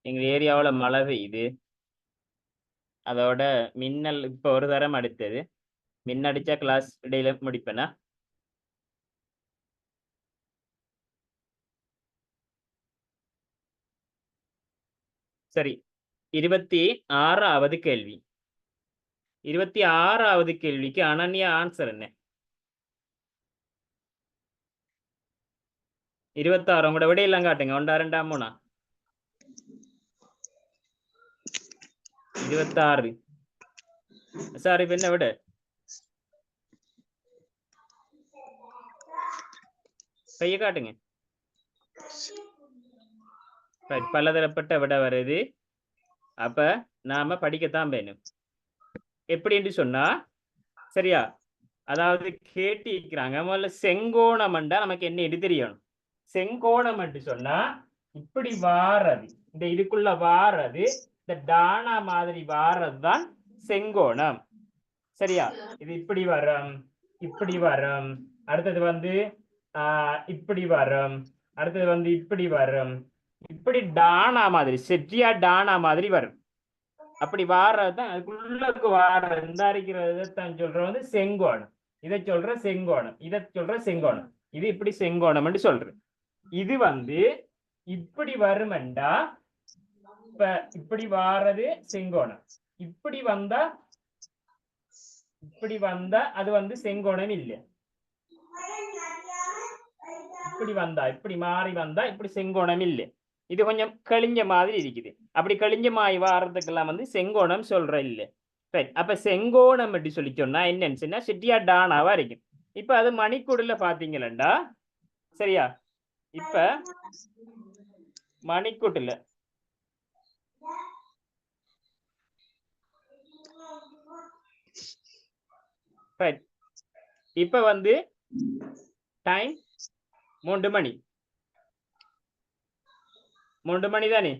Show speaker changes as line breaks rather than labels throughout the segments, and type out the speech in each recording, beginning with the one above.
எங்க ஏரியாவுல மழை பெய்யுது. அதோட மின்னல் இப்ப ஒரு தரம் அடித்தது. மின்னடிச்சா கிளாஸ் இடையில முடிப்பேனா? சரி. 26வது கேள்வி. 26வது கேள்விக்கு அனன்யா ஆன்சர் என்ன? 26 உங்களோட விடையெல்லாம் காட்டுங்க. 1, 2, 3. 26. சார் இப்ப என்ன விட? கையை காட்டுங்க. பலதரப்பட்ட விட வருது. அப்ப நாம படிக்கத்தான் வேணும். எப்படின்னு சொன்னா சரியா? அதாவது கேட்டிருக்கிறாங்க முதல்ல செங்கோணம் நமக்கு என்ன இது தெரியணும். செங்கோணம் சொன்னா இப்படி வாரது, இந்த இதுக்குள்ள வாரது, இந்த டானா மாதிரி வாரது தான் செங்கோணம். சரியா? இது இப்படி வரும், இப்படி வரும், அடுத்தது வந்து இப்படி வரும், அடுத்தது வந்து இப்படி வரும், இப்படி டானா மாதிரி செட்டியா டானா மாதிரி வரும். அப்படி வாரதான் அதுக்குள்ளக்கு வாரம் இந்த இருக்கிறதான் சொல்ற வந்து செங்கோணம். இதை சொல்ற செங்கோணம், இதை சொல்ற செங்கோணம். இது இப்படி செங்கோணம் சொல்றேன். இது வந்து இப்படி வருமெண்டா இப்ப இப்படி வாரது செங்கோணம். இப்படி வந்தா அது வந்து செங்கோணம் இல்லை. இப்படி வந்தா இப்படி மாறி வந்தா இப்படி செங்கோணம் இல்லை. இது கொஞ்சம் கழிஞ்ச மாதிரி இருக்குது. அப்படி கழிஞ்ச மாதிரி வாரத்துக்கெல்லாம் வந்து செங்கோணம் சொல்ற இல்லை. ரைட். அப்ப செங்கோணம் அப்படி சொல்லி சொன்னா என்னன்னு சொன்னா சிட்டியா டானாவா இருக்கும். இப்ப அது மணிக்கூடுல பாத்தீங்களா? சரியா? இப்ப மணிக்கூட்டுல ரைட். இப்ப வந்து டைம் 3 மணி. 3 மணி தானே?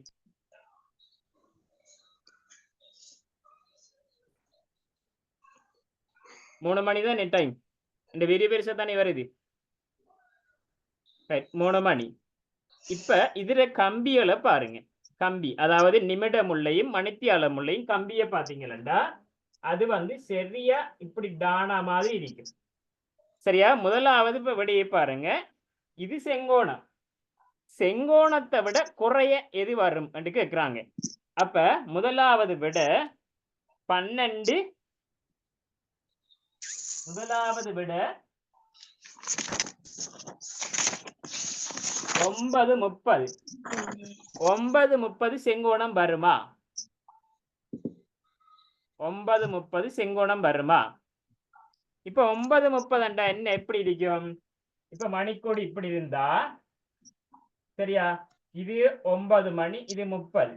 மூணு மணி தானே டைம். இந்த பெரிய பெருசா தானே வருது. 3 மணி. இப்ப இதுல கம்பிகளை பாருங்க. கம்பி அதாவது நிமிடமுள்ளையும் மணித்தியாலமுள்ளையும் கம்பியை பாத்தீங்களா? அது வந்து சரியா இப்படி டானா மாதிரி இருக்கும். சரியா? முதலாவது இப்ப விடையை பாருங்க. இது செங்கோணம். செங்கோணத்தை விட குறைய எது வரும் என்று கேட்கிறாங்க. அப்ப முதலாவது விட 12. முதலாவது விட 9:30. 9:30 செங்கோணம் வருமா? 9:30 செங்கோணம் வருமா? இப்ப 9:30 என்ன எப்படி இருக்கும்? இப்ப மணிக்கூடு இப்படி இருந்தா சரியா? இது 9 மணி, இது 30,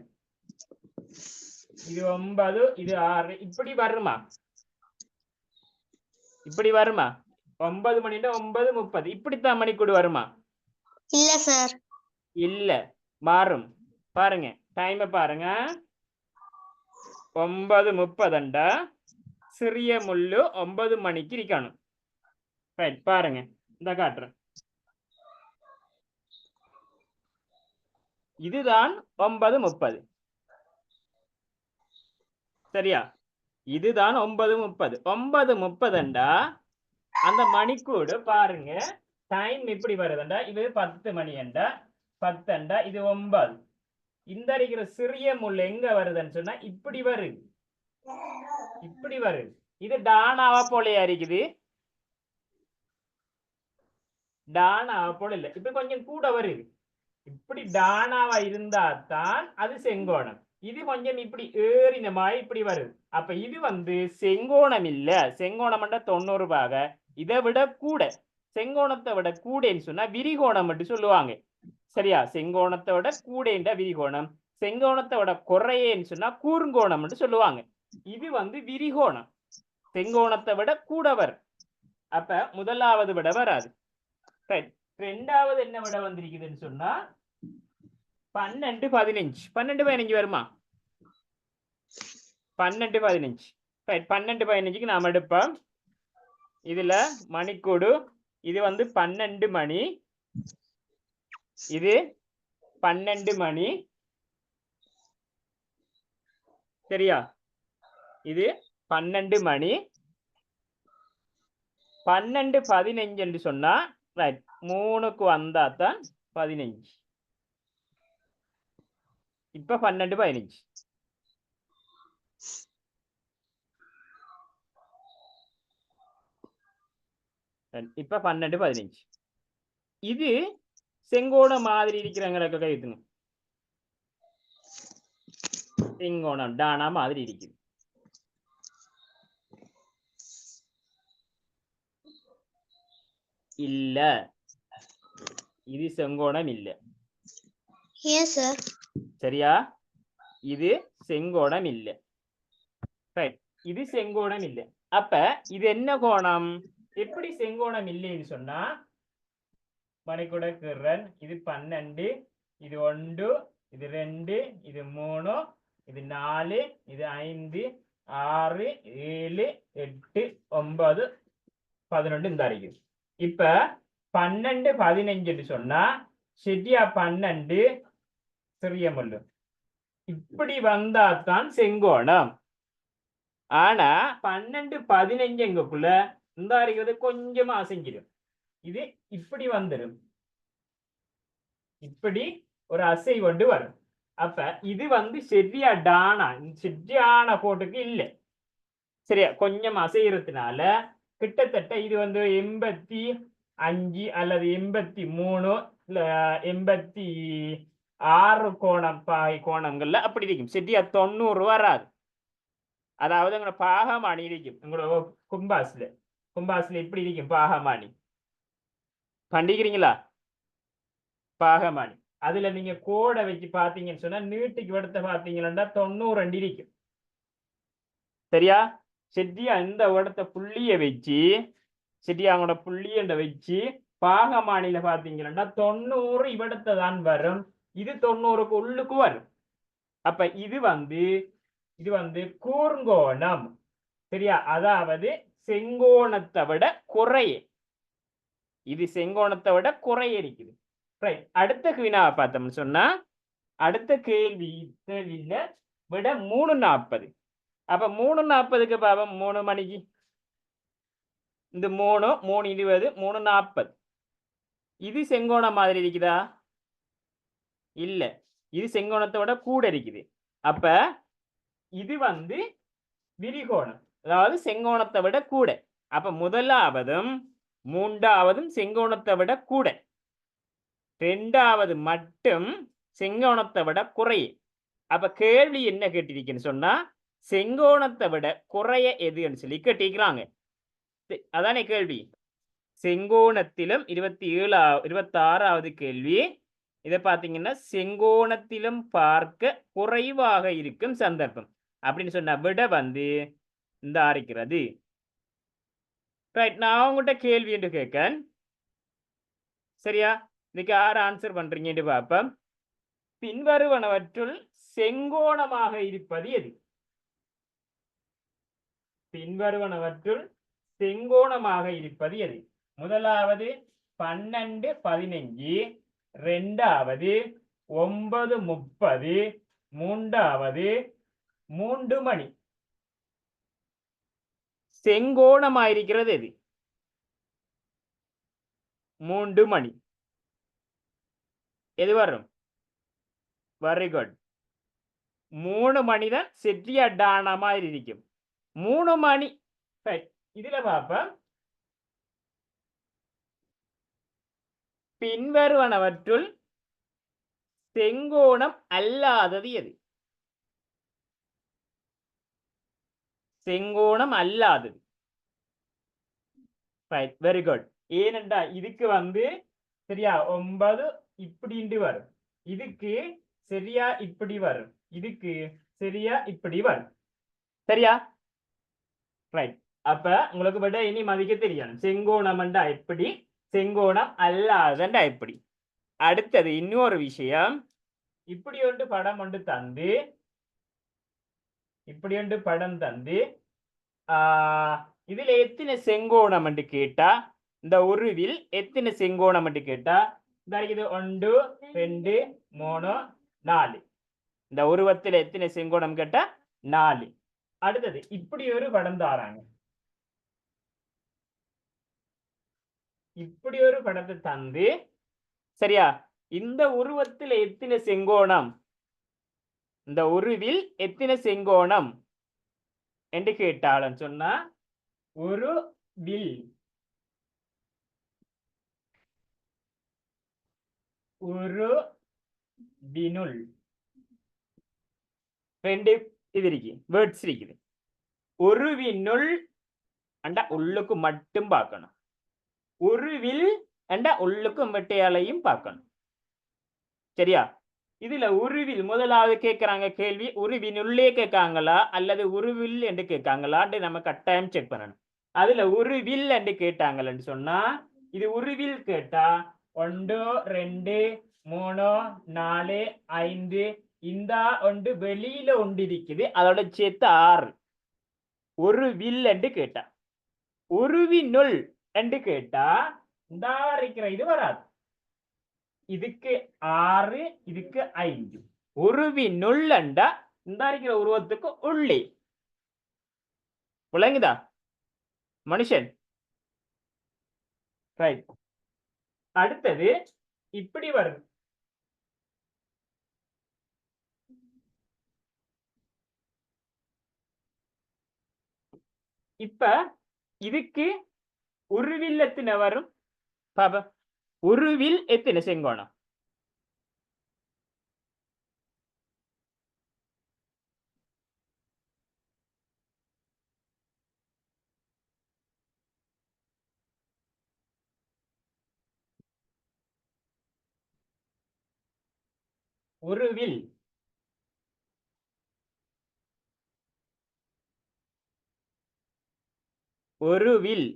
இது 9, இது 6, இப்படி வருமா? இப்படி வருமா? 9 மணினா 9:30 இப்படித்தான் மணிக்கூடு வருமா?
இல்ல சார்.
இல்ல, மாறும். பாருங்க டைம் பாருங்க. 9:30 சிறிய முள்ளு 9 மணிக்கு இருக்கணும். ரைட். பாருங்க இந்த காட்டுறேன். இதுதான் 9:30. சரியா? இதுதான் 9:30. 9:30 அந்த மணிக்கூடு பாருங்க. டைம் இப்படி வருதுண்டா. இது 10 மணி என்றா 10 இது 9. இந்த இருக்கிற சிறிய முள் எங்க வருதுன்னு சொன்னா இப்படி வருது, இப்படி வருது. இது டானாவா போலையா இருக்குது? டானாவா போல இல்ல, இப்ப கொஞ்சம் கூட வருது. இப்படி டானாவா இருந்தா தான் அது செங்கோணம். இது கொஞ்சம் இப்படி ஏறின மாதிரி இப்படி வருது. அப்ப இது வந்து செங்கோணம் இல்ல. செங்கோணம் 90 பாக. இதை விட கூட, செங்கோணத்தை விட கூடன்னு சொன்னா விரிகோணம் மட்டும் சொல்லுவாங்க. சரியா? செங்கோணத்தை விட கூடன்ற விரிகோணம், செங்கோணத்தை விட குறையேன்னு சொன்னா கூர்ங்கோணம் சொல்லுவாங்க. இது வந்து விரிகோணம். செங்கோணத்தை விட கூட வரும். அப்ப முதலாவது விட வராது. ரெண்டாவது என்ன விட வந்திருக்குதுன்னு சொன்னா 12, 15. 12, 15 வருமா? 12, 15. 12, 15க்கு நாம எடுப்போம். இதுல மணிக்கூடு இது வந்து 12 மணி, இது 12 மணி, சரியா? இது 12 மணி 12:15 என்று சொன்னா ரைட் 3க்கு வந்தா தான் 15. இப்ப 12:15. இப்ப 12:15. இது செங்கோண மாதிரி இருக்கிறவங்களுக்கு கைத்துங்க. செங்கோணம் டானா மாதிரி இருக்குது. இல்ல, இது செங்கோணம் இல்ல.
ஏன் சார்?
சரியா? இது செங்கோணம் இல்ல. ரைட், இது செங்கோணம் இல்ல. அப்ப இது என்ன கோணம்? எப்படி செங்கோணம் இல்லைன்னு சொன்னா மணிக்கூடக்குறன் இது 12, இது 1, இது 2, இது 3, இது 4, இது 5, 6, 7, 8, 9, 11 இந்த இருக்குது. இப்ப 12:15 சொன்னா சரியா 12 சிறிய முள்ளு இப்படி வந்தாதான் செங்கோணம். ஆனா 12:15க்குள்ள இந்த இருக்கிறது கொஞ்சமா அசைஞ்சிடும். இது இப்படி வந்துடும், இப்படி ஒரு அசை கொண்டு வரும். அப்ப இது சரியா டானா சரியான போட்டுக்கு இல்லை. சரியா, கொஞ்சம் அசைகிறதுனால கிட்டத்தட்ட இது 85 அல்லது 83 இல்ல 86 கோணம் கோணங்கள்ல அப்படி இருக்கும். சரியா 90 வராது. அதாவது எங்களோட பாகமானி இருக்கும். எங்களோட கும்பாஸ்ல எப்படி இருக்கும் பாகமானி? கண்டிக்கிறீங்களா? பாகமானி அதுல நீங்க கோடை வச்சு பாத்தீங்கன்னு சொன்னா நீட்டுக்கு எடுத்த பாத்தீங்கன்னா 92 இருக்கும். சரியா? சரியா இந்த இடத்த புள்ளிய வச்சு சரியா அவங்களோட புள்ளியண்ட வச்சு பாகமானில பாத்தீங்கன்னா 90 இவடத்தை தான் வரும். இது 90க்கு உள்ளுக்கு வரும். அப்ப இது கூர்ங்கோணம். சரியா? அதாவது செங்கோணத்தை விட குறைய, இது செங்கோணத்தை விட குறைய இருக்குது. ரைட், அடுத்த வினாவை பார்த்தோம்னு சொன்னா அடுத்த கேள்வியில விட 3:40. அப்ப 3:40க்கு பாவம் 3 மணிக்கு இந்த 3, 3:20, 3:40. இது செங்கோணம் மாதிரி இருக்குதா? இல்ல, இது செங்கோணத்தை விட கூட இருக்குது. அப்ப இது விரிகோணம், அதாவது செங்கோணத்தை விட கூட. அப்ப முதலாவதும் மூன்றாவதும் செங்கோணத்தை விட கூட, ரெண்டாவது மட்டும் செங்கோணத்தை விட குறைய. அப்ப கேள்வி என்ன கேட்டிருக்குன்னு சொன்னா செங்கோணத்தை விட குறைய எதுன்னு சொல்லி கேட்டிருக்கிறாங்க. அதானே கேள்வி. செங்கோணத்திலும் 26வது கேள்வி. இதை பார்த்தீங்கன்னா செங்கோணத்திலும் பார்க்க குறைவாக இருக்கும் சந்தர்ப்பம் அப்படின்னு சொன்ன விட இந்த இருக்கிறது. ரைட், நான் உங்கள்கிட்ட கேள்வி என்று கேட்கேன். சரியா? இதுக்கு யார் ஆன்சர் பண்றீங்கன்னு பார்ப்போம். பின்வருவனவற்றுள் செங்கோணமாக இருப்பது எது? பின்வருவனவற்றுள் செங்கோணமாக இருப்பது எது? முதலாவது 12:15, இரண்டாவது 9:30, மூன்றாவது 3 மணி. செங்கோணமாயிருக்கிறது எது? 3 மணி. எது வரும்? Very good. 3 மணி தான் செட்டியா டானா மாதிரி இருக்கும். 3 மணி. இதுல பாப்போம். பின்வருவனவற்றுள் செங்கோணம் அல்லாதது எது? செங்கோணம் அல்லாதது. Right, very good. ஏனென்றா இதுக்கு சரியா 9 இப்படி வரும், இதுக்கு சரியா இப்படி வரும், இதுக்கு சரியா இப்படி வரும். சரியா? ரைட். அப்ப உங்களுக்கு விட இனி மதிக்க தெரியணும். செங்கோணம்ண்டா எப்படி, செங்கோணம் அல்லாதண்டா எப்படி. அடுத்தது இன்னொரு விஷயம். இப்படி ஒன்று படம் ஒன்று தந்து இப்படி ஒன்று படம் தந்து இதுல எத்தனை செங்கோணம் என்று கேட்டா, இந்த உருவில் எத்தனை செங்கோணம் என்று கேட்டா இது 1, 2, 3, 4. இந்த உருவத்தில் எத்தனை செங்கோணம் கேட்டா 4. அடுத்தது இப்படி ஒரு படம் தாராங்க. இப்படி ஒரு படத்தை தந்து சரியா இந்த உருவத்தில் எத்தனை செங்கோணம், இந்த உருவில் எத்தனை செங்கோணம் என்று கேட்டாலும் சொன்னா ஒரு வில் ஒரு வினுள் ரெண்டு இது இருக்கு வேர்ட்ஸ் இருக்குது. ஒரு வினுள் அண்டா உள்ளுக்கு மட்டும் பார்க்கணும், ஒரு வில் அண்டா உள்ளுக்கும் வெட்டையாலையும் பார்க்கணும். சரியா இதுல உருவில் முதலாவது கேட்கறாங்க கேள்வி உருவினுள்ளே கேட்காங்களா அல்லது உருவில் என்று கேட்காங்களான்னு நம்ம கட்டாயம் செக் பண்ணணும். அதுல உருவில் என்று கேட்டாங்கன்னு சொன்னா இது உருவில் கேட்டா 1 2 3 4 5 இந்த ஒன்று வெளியில ஒன்று இருக்குது அதோட சேர்த்து 6. ஒரு வில் என்று கேட்டா. உருவினுள் என்று கேட்டா இந்த இருக்கிற இது வராது, இதுக்கு 6 இதுக்கு 5. உருவினுள் அண்டா இந்த இருக்கிற உருவத்துக்கு உள்ளே. விளங்குதா மனுஷன்? ரைட். அடுத்தது இப்படி வருது. இப்ப இதுக்கு உருவில் எத்தனை வரும் பாபா? உருவில் எத்தனை செங்கோணம்? உருவில் உருவில்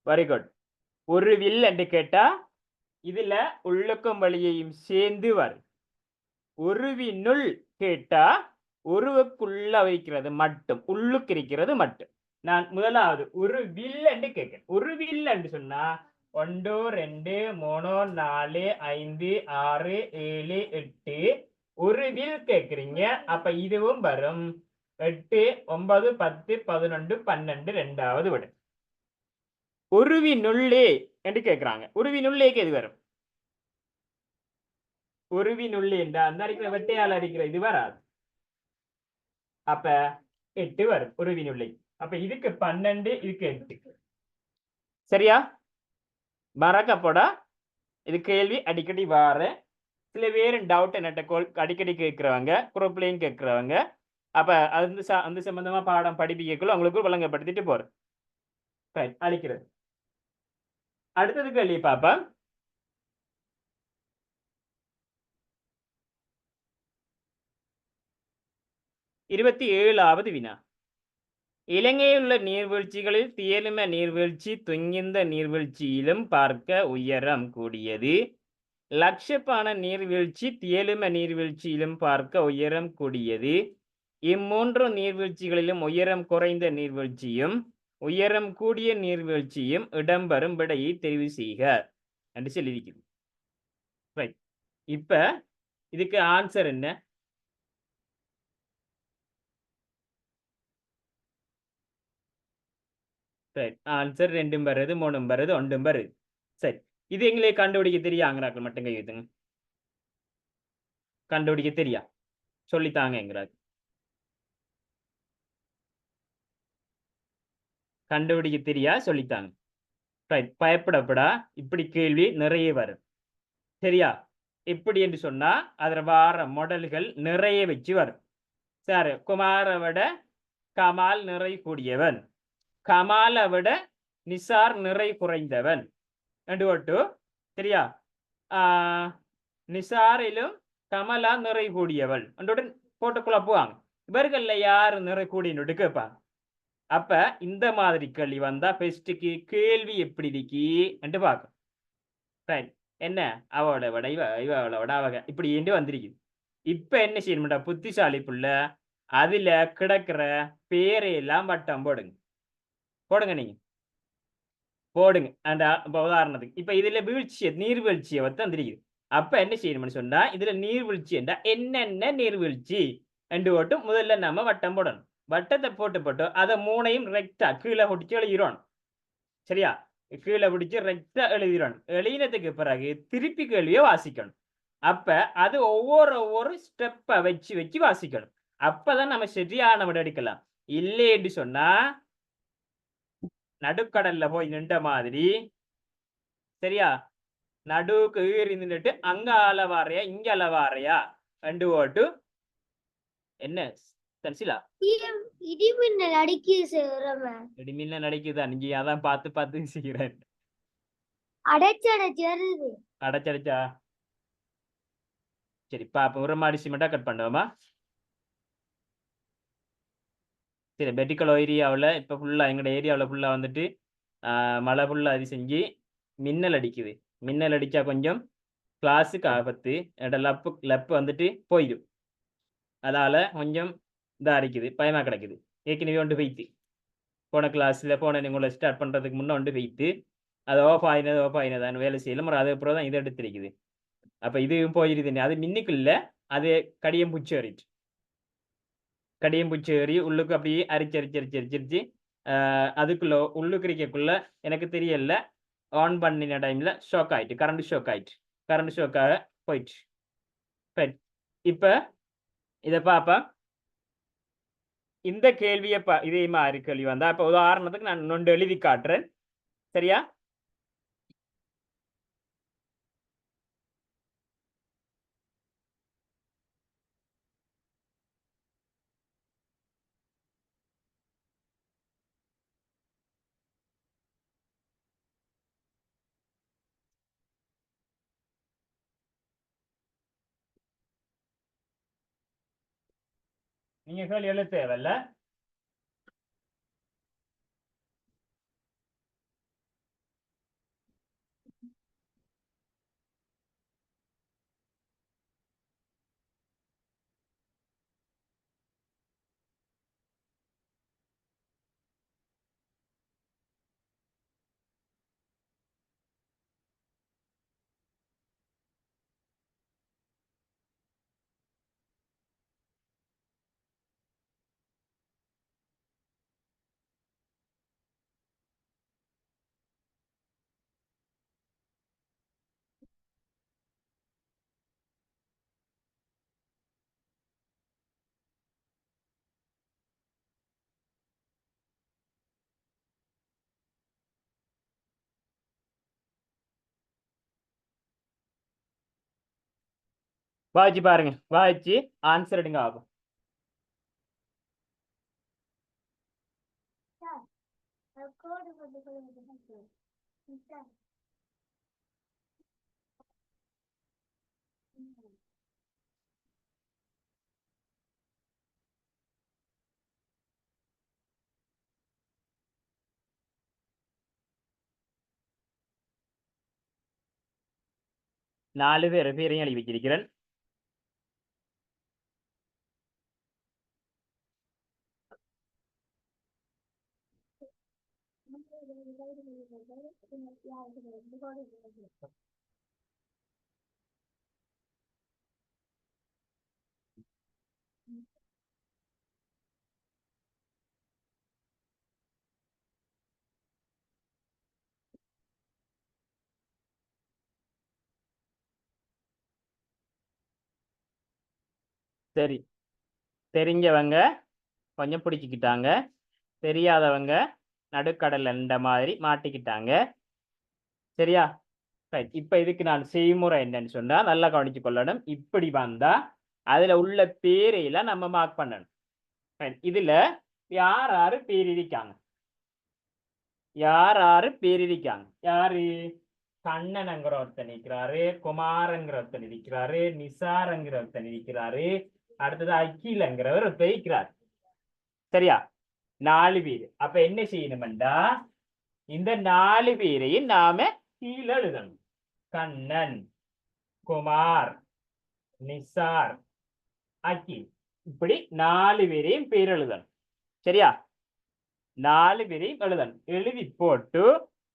வெரி குட். உருவில் என்று கேட்டா இதுல உள்ளுக்கும் வழியையும் சேர்ந்து வரும். உருவினுள் கேட்டா உருவுக்குள்ள வைக்கிறது மட்டும், உள்ளுக்கு இருக்கிறது மட்டும். நான் முதலாவது உருவில் என்று கேட்கிறேன். உருவில் என்று சொன்னா 1 2 3 4 5 6 7 8. உருவில் கேட்குறீங்க அப்ப இதுவும் வரும் 8 9 10 11 12 ரெண்டாவது விட. உருவினுள்ளே என்று கேட்கிறாங்க. உருவினுள்ளேக்கு எது வரும்? உருவினுள்ளே என்ற அந்த அடிக்கிற வெட்டையால் அடிக்கிற இது வராது, அப்ப 8 வரும் உருவினுள்ளே. அப்ப இதுக்கு 12 இதுக்கு 8. சரியா மறக்கப்போடா. இது கேள்வி அடிக்கடி வார சில பேர் டவுட் என்னட்ட அடிக்கடி கேட்கிறவங்க, குரூப்லையும் கேட்கிறவங்க. அப்ப அந்த சம்பந்தமா பாடம் படிப்பிக்கக்குள்ள உங்களுக்கு வழங்கப்படுத்திட்டு போறேன். அழிக்கிறது. அடுத்தது கேள்வி பாப்பா. இருபத்தி 7வது வினா. இலங்கையில் உள்ள நீர்வீழ்ச்சிகளில் தியலும நீர்வீழ்ச்சி துங்கிந்த நீர்வீழ்ச்சியிலும் பார்க்க உயரம் கூடியது. லட்சப்பான நீர்வீழ்ச்சி தியலும நீர்வீழ்ச்சியிலும் பார்க்க உயரம் கூடியது. இம்மூன்று நீர்வீழ்ச்சிகளிலும் உயரம் குறைந்த நீர்வீழ்ச்சியும் உயரம் கூடிய நீர்வீழ்ச்சியும் இடம்பெறும் விடையை தெரிவு செய்க என்று சொல்லியிருக்கிறது. ரைட். இப்ப இதுக்கு ஆன்சர் என்ன? ரைட். ஆன்சர் 2 வருது 3 வருது 1 வருது. சரி, இது எங்களே கண்டுபிடிக்க தெரியாங்கிறாக்கள் மட்டும் கையுதுங்க. கண்டுபிடிக்க தெரியா சொல்லித்தாங்க எங்கிறாங்க. கண்டுபிடிக்க தெரியா சொல்லித்தாங்க. ரைட். பயப்படப்படா, இப்படி கேள்வி நிறைய வரும். சரியா எப்படி என்று சொன்னா அதுல வார மாடல்கள் நிறைய வச்சு வரும். சார் குமாரை விட கமால் நிறை கூடியவன், கமாலை விட நிசார் நிறை குறைந்தவன் என்று ஒட்டு. சரியா நிசாரிலும் கமலா நிறை கூடியவள் என்றுடன் போட்டு குழப்புவாங்க. இவர்கள்ல யாரு நிறை கூடின்னு கேட்பாங்க. அப்ப இந்த மாதிரி கேள்வி வந்தா பெஸ்ட்டுக்கு கேள்வி எப்படி இருக்கி என்று பார்க்க. ரைட். என்ன அவளை விட இவளை விட அவ இப்படி வந்திருக்குது. இப்ப என்ன செய்யணும்டா புத்திசாலி புள்ள, அதுல கிடக்கிற பேரையெல்லாம் வட்டம் போடுங்க. போடுங்க நீங்க போடுங்க. அந்த உதாரணத்துக்கு இப்ப இதுல நீர்வீழ்ச்சியை வந்து வந்திருக்குது. அப்ப என்ன செய்யணும்னு சொன்னா இதுல நீர்வீழ்ச்சி என்றா என்னென்ன நீர்வீழ்ச்சி என்று போட்டு முதல்ல நம்ம வட்டம் போடணும். வட்டத்தை போட்டு அதை மூணையும் ரெக்டா கீழே பிடிச்சி எழுதிடணும். சரியா? கீழே பிடிச்சி ரெக்டா எழுதிடணும். எழுதினதுக்கு பிறகு திருப்பி கேள்வியை வாசிக்கணும். அப்ப அது ஒவ்வொரு ஸ்டெப்பை வச்சு வாசிக்கணும். அப்பதான் நம்ம சரியான விட எடுக்கலாம். இல்லைன்னு சொன்னா நடுக்கடல்ல போய் நின்ற மாதிரி, சரியா, நடுவுக்கு ஏறி நின்றுட்டு அங்க அளவாறையா இங்க அளவாறையா ரெண்டு ஓட்டு என்ன தரிசிலா
இடிமின்னல் அடிக்குது சார்.
இடிமின்னல் அடிக்குதா? நீங்க அதான் பார்த்து செய்கிறேன். அடைச்சடிச்சா சரி பாப்போம். ஒரு மாடி சிமெண்டா கட் பண்ணுவோமா? சரி, பெட்டிக்கல் ஏரியாவில் இப்போ ஃபுல்லாக எங்களோட ஏரியாவில் ஃபுல்லாக வந்துட்டு மழை ஃபுல்லாக அது செஞ்சு மின்னல் அடிக்குது. மின்னல் அடித்தா கொஞ்சம் கிளாஸுக்கு ஆபத்து. என்னோட லப்பு வந்துட்டு போயிடும். அதால் கொஞ்சம் இதாக அடிக்குது, பயமாக கிடக்குது. ஏற்கனவே ஒன்று வைத்து போன கிளாஸில் உங்களை ஸ்டார்ட் பண்ணுறதுக்கு முன்னே ஒன்று வைத்து அது ஆஃப் ஆயினதான் வேலை செய்யலாம். அதுக்கப்புறம் தான் இதை எடுத்துருக்குது. அப்போ இதுவும் போயிருது. அது மின்னுக்குள்ள அது கடியம் பூச்சி ஏறிட்டு கடியம் பூச்சி ஏறி உள்ளுக்கு அப்படியே அரிச்சு அதுக்குள்ள உள்ளுக்கு இருக்கக்குள்ள எனக்கு தெரியல, ஆன் பண்ணின டைம்ல ஷாக் ஆயிட்டு, கரண்ட் ஷாக் ஆயிட்டு, கரண்ட் ஷாக்காக போயிட்டு. இப்ப இதை பாப்பா, இந்த கேள்வியை இதே மாதிரி கேள்வி வந்தா இப்ப உதாரணத்துக்கு நான் இன்னொன்று எழுதி காட்டுறேன். சரியா? நீங்க கேள்வி எழுத தேவையில்ல. வாய்ச்சி பாருங்க, வாய்ச்சி ஆன்சர் எடுங்க ஆகும். நாலு பேரையும் எழுதி வச்சிருக்கிறேன். சரி, தெரிஞ்சவங்க கொஞ்சம் பிடிச்சிக்கிட்டாங்க, தெரியாதவங்க நடுக்கடல் என்ற மாதிரி மாட்டிக்கிட்டாங்க. சரியா? இப்ப இதுக்கு நான் செய்முறை என்னன்னு சொன்னா நல்லா கவனிச்சு கொள்ளணும். இப்படி வந்தா அதுல உள்ள பேரையெல்லாம் நம்ம மார்க் பண்ணணும். இதுல யார் பேர் இருக்காங்க, யார் பேர் இருக்காங்க? யாரு? கண்ணன்ங்கிற ஒருத்தன் இருக்கிறாரு, குமாரங்கிற ஒருத்தன் இருக்கிறாரு, நிசாரங்கிற ஒருத்தன் இருக்கிறாரு, அடுத்தது அகிலங்கிறவர் ஒருத்தர் இருக்கிறார். சரியா? 4 பேர். அப்ப என்ன செய்யணும்டா, இந்த 4 பேரையும் நாம கீழே எழுதணும். கண்ணன், குமார், நிசார், அகில். இப்படி 4 பேரையும் பேர் எழுதணும். சரியா? 4 பேரையும் எழுதணும். எழுதி போட்டு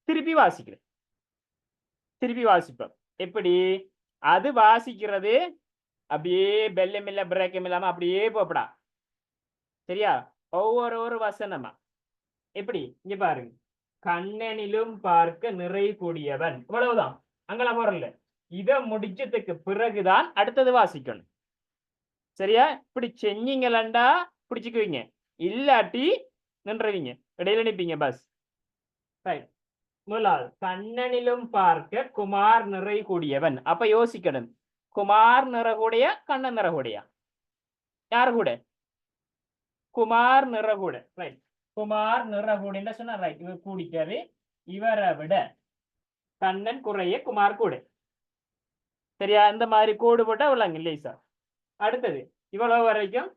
திருப்பி வாசிக்கிறேன். திருப்பி வாசிப்போம். எப்படி? அது வாசிக்கிறது அப்படியே பெல்லம் இல்ல பிரேக்கம் இல்லாம அப்படியே போப்படா. சரியா? ஒவ்வொரு வசனமா. எப்படி? இங்க பாருங்க. கண்ணனிலும் பார்க்க நிறை கூடியவன். இவ்வளவுதான். அங்கெல்லாம் போறல. இத முடிச்சதுக்கு பிறகுதான் அடுத்தது வாசிக்கணும். சரியா? இப்படி செஞ்சீங்களா பிடிச்சுக்குவீங்க. இல்லாட்டி நின்றுவீங்க. இடையில நிப்பீங்க பஸ். ரைட். முதலாவது கண்ணனிலும் பார்க்க குமார் நிறை கூடியவன். அப்ப யோசிக்கணும். குமார் நிறகுடைய கண்ணன் நிறகுடைய யாரு கூட? குமார் நிறகுட. ரைட். குமார் நிறகுட சொன்னா ரைட். இவர் கூடிக்காரு. இவரை விட கண்ணன் குறைய குமார் கூட. சரியா? இந்த மாதிரி கோடு போட்டா விளங்க இல்லை சார். அடுத்தது இவ்வளவு வரைக்கும்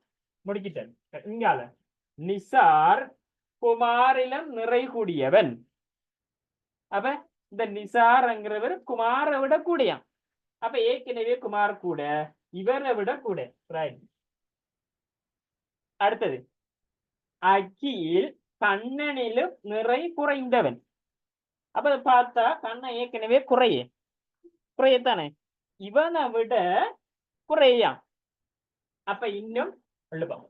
முடிக்கிட்டேன். இங்கால நிசார் குமாரிலும் நிறை கூடியவன். அப்ப இந்த நிசார்ங்கிறவர் குமாரை விட கூடியான். அப்ப ஏற்கனவே குமார் கூட, இவரை விட கூட. ரைட். அடுத்தது அகில் கண்ணனிலும் நிறை குறைந்தவன். அப்ப பார்த்தா கண்ணன் ஏற்கனவே குறையத்தானே, இவனை விட குறையான். அப்ப இன்னும் எழுப்போம்.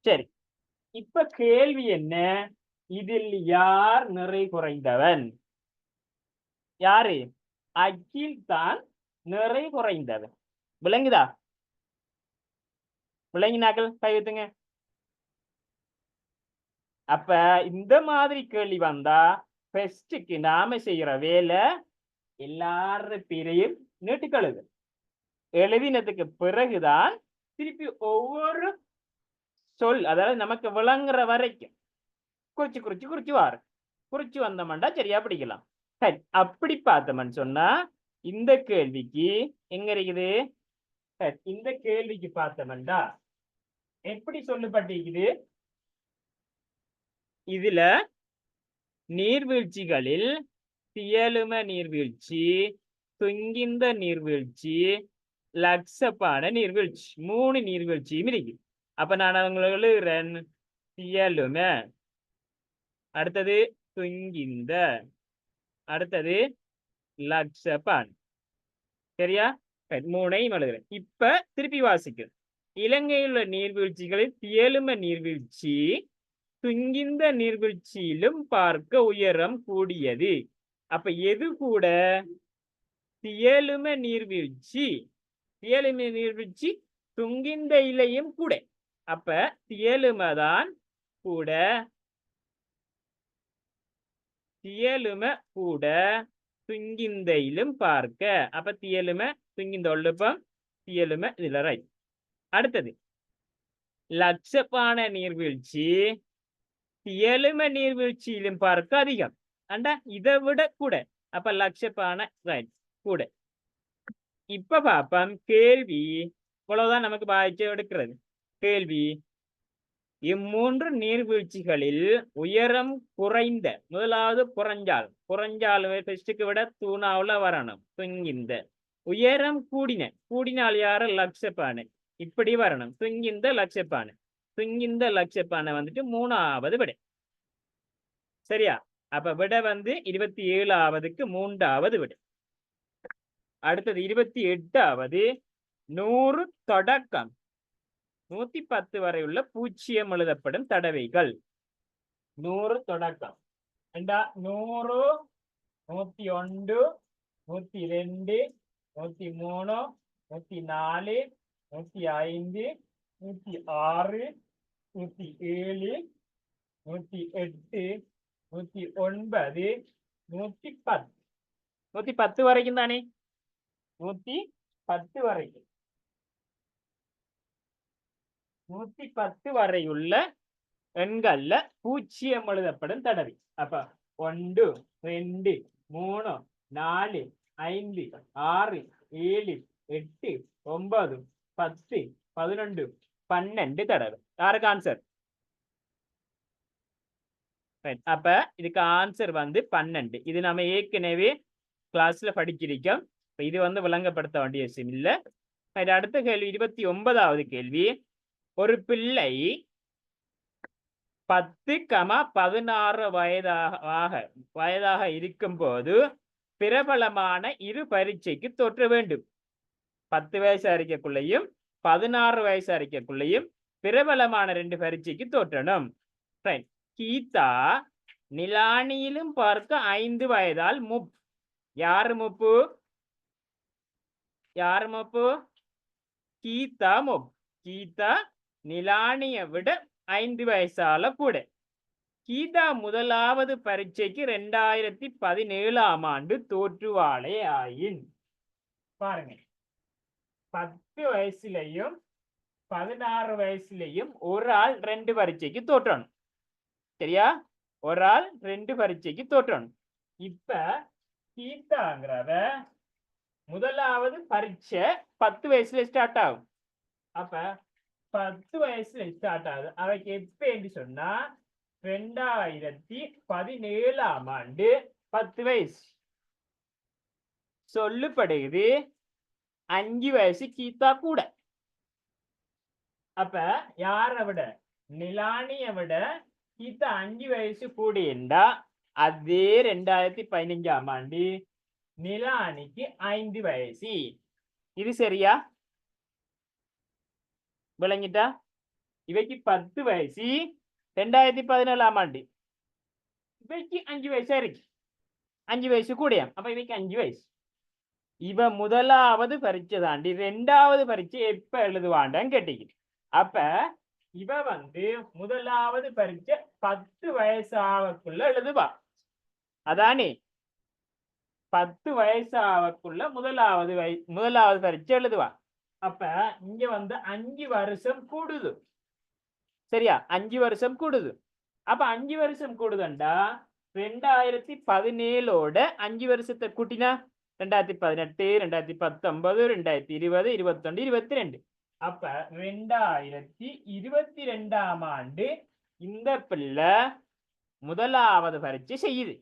சரி, இப்ப கேள்வி என்ன? இதில் யார் நிறை குறைந்தவன்? யாரு? அகில் தான் நிறை குறைந்தவன். விளங்குதா? விளங்கினாக்கள் கைவித்துங்க. அப்ப இந்த மாதிரி கேள்வி வந்தா ஃபர்ஸ்டுக்கு நாம செய்யற வேலை எல்லார பேரையும் நீட்டுக்கழுது. எழுதினதுக்கு பிறகுதான் திருப்பி ஒவ்வொரு சொல், அதாவது நமக்கு விளங்குற வரைக்கும் குறிச்சு வாரு. குறிச்சு வந்தோம்டா சரியா பிடிக்கலாம். சரி, அப்படி பார்த்தோம்னு சொன்னா இந்த கேள்விக்கு எங்க இருக்குது? இந்த கேள்விக்கு பார்த்தோம்டா எப்படி சொல்லப்பட்டிருக்குது? இதுல நீர்வீழ்ச்சிகளில் தியலும நீர்வீழ்ச்சி, துங்கிந்த நீர்வீழ்ச்சி, லக்சப்பான நீர்வீழ்ச்சி, 3 நீர்வீழ்ச்சியும் இருக்கு. அப்ப நான் உங்களுக்கு எழுதுறேன். தியலும, அடுத்தது துங்கிந்த, அடுத்தது லக்சப்பான். சரியா? 3ஐயும் எழுதுறேன். இப்ப திருப்பி வாசிக்கிறேன். இலங்கையில் உள்ள நீர்வீழ்ச்சிகளில் தியலும நீர்வீழ்ச்சி துங்கிந்த நீர்வீழ்ச்சியிலும் பார்க்க உயரம் கூடியது. அப்ப எது கூட? தியலும நீர்வீழ்ச்சி. தியலும நீர்வீழ்ச்சி துங்கிந்த இலையும் கூட. அப்ப தியலுமதான் கூட. தியலும கூட துங்கிந்தையிலும் பார்க்க. அப்ப தியலும துங்கிந்த ஒழுப்பம், தியலும இதுல ரைட். அடுத்தது லட்சப்பான நீர்வீழ்ச்சி தியலும நீர்வீழ்ச்சியிலும் பார்க்க அதிகம். அண்டா இதை விட கூட. அப்ப லட்சப்பான ரைட் கூட. இப்ப பாப்போம் கேள்வி. இவ்வளவுதான் நமக்கு பாய்ச்சி எடுக்கிறது. கேள்வி, இம்மூன்று நீர்வீழ்ச்சிகளில் உயரம் குறைந்த, முதலாவது புறஞ்சால் ஃபெஸ்டுக்கு விட தூணாவுல வரணும். துங்கிந்த. உயரம் கூடினால் யாரு? லட்சப்பான. இப்படி வரணும். துங்கிந்த லட்சப்பான. துங்கிந்த லட்சப்பான வந்துட்டு 3ஆவது விட. சரியா? அப்ப விட வந்து 27ஆவதுக்கு 3ஆவது விட. அடுத்தது 28ஆவது 100 தொடக்கம் 110 வரை உள்ள பூச்சியம் எழுதப்படும் தடவைகள். 100 தொடக்கம் 100, 101, 102, 103, 104, 105, 106, 107, 108, 109, 110. 110 வரைக்கும் தானே? 110 வரைக்கும். 110 வரையுள்ள எண்கள்ல பூச்சியம் எழுதப்படும் தடவை. அப்ப 1, 2, 3, 4, 5, 6, 7, 8, 9, 10, 11, 12 தடவை. யாருக்கு ஆன்சர்? அப்ப இதுக்கு ஆன்சர் வந்து 12. இது நம்ம ஏற்கனவே கிளாஸ்ல படிச்சிருக்கோம். இது வந்து விளங்கப்படுத்த வேண்டிய விஷயம் இல்லை. அடுத்த கேள்வி 29வது கேள்வி. ஒரு பிள்ளை 10,16 வயதாக இருக்கும்போது பிரபலமான இரு பரீட்சைக்கு தோற்ற வேண்டும். 10 வயசு அறிக்கைக்குள்ளேயும் 16 வயசு அறிக்கைக்குள்ளேயும் பிரபலமான 2 பரீட்சைக்கு தோற்றணும். கீதா நிலானியிலும் பார்க்க 5 வயதால் யாரு முப்பு? யாரு முப்பு? கீதா முப். கீதா நிலானியை விட 5 வயசால கூட. கீதா முதலாவது பரீட்சைக்கு 2017ஆம் ஆண்டு தோற்றுவாளே ஆயின். பாருங்க, 10 வயசுலயும் 16 வயசுலயும் ஒரு ஆள் 2 பரீட்சைக்கு தோற்றணும். சரியா? ஒரு ஆள் 2 பரீட்சைக்கு தோற்றணும். இப்ப கீதாங்கிறவ முதலாவது பரீட்சை 10 வயசுல ஸ்டார்ட் ஆகும். அப்ப 10 வயசுல ஸ்டார்ட் ஆகுது. அவைக்கு எப்ப என்று சொன்னா 2017ஆம் ஆண்டு 10 வயசு சொல்லப்படுது. 5 வயசு கீதா கூட. அப்ப யார விட? நிலானிய விட கீதா 5 வயசு கூடிண்டா அதே 2015ஆம் ஆண்டு நிலானிக்கு 5 வயசு. இது சரியா? விளங்கிட்டா? இவைக்கு 10 வயசு 2017ஆம் ஆண்டு. இவைக்கு 5 வயசா இருக்கு. 5 வயசு கூடயா? அப்ப இவைக்கு 5 வயசு. இவ முதலாவது பரீட்சை தாண்டி 2வது பரீட்சை எப்ப எழுதுவாண்டான்னு கேட்டீங்க. அப்ப இவ வந்து முதலாவது பரீட்சை 10 வயசாவக்குள்ள எழுதுவா. அதானே? 10 வயசாவக்குள்ள முதலாவது பரீட்சை எழுதுவா. அப்ப இங்க வந்து 5 வருஷம் கூடுது. சரியா? 5 வருஷம் கூடுது. அப்ப 5 வருஷம் கூடுதுண்டா 2017ஓட 5 வருஷத்தை கூட்டினா 2018, 2019, 2020, 21, 22. அப்ப 2022ஆம் ஆண்டு இந்த பிள்ளை முதலாவது பரீட்சை செய்யுது.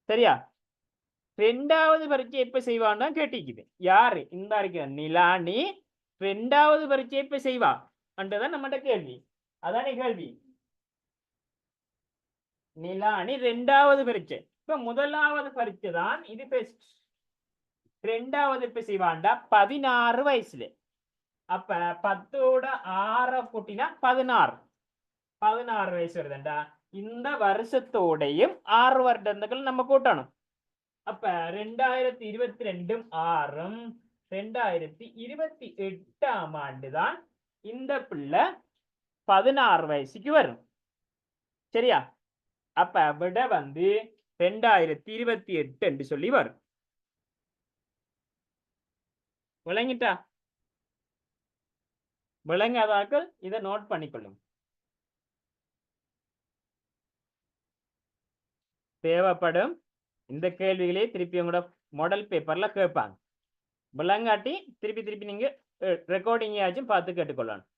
சரியா? 2வது பரீட்சை எப்ப செய்வான்னு கேட்டிக்குது. யாரு? இந்த இருக்கிற நிலானி 2வது பரீட்சை எப்ப செய்வா அன்றதான் நம்மகிட்ட கேள்வி. அதானே கேள்வி. நிலானி 2வது பரீட்சை. இப்ப முதலாவது பரீட்சை தான் இது பெஸ்ட். 2வது எப்ப செய்வாண்டா 16 வயசுல. அப்ப 10ஓட 6 கூட்டினா 16 வயசு வருதுண்டா. இந்த வருஷத்தோடையும் 6 வருடங்கள் நம்ம கூட்டணும். அப்ப 2022 6 2028ஆம் ஆண்டு தான் இந்த பிள்ளை 16 வயசுக்கு வரும். சரியா? அப்ப விட வந்து 2028 என்று சொல்லி வரும். விளங்கிட்டா? விளங்காதாக்கள் இதை நோட் பண்ணிக்கொள்ளும். தேவைப்படும் இந்த கேள்விகளே திருப்பி உங்களோட மாடல் பேப்பர்ல கேட்பாங்க. விளங்காட்டி திருப்பி நீங்க ரெக்கார்டிங்காச்சும் பார்த்து கேட்டுக்கொள்ளணும்.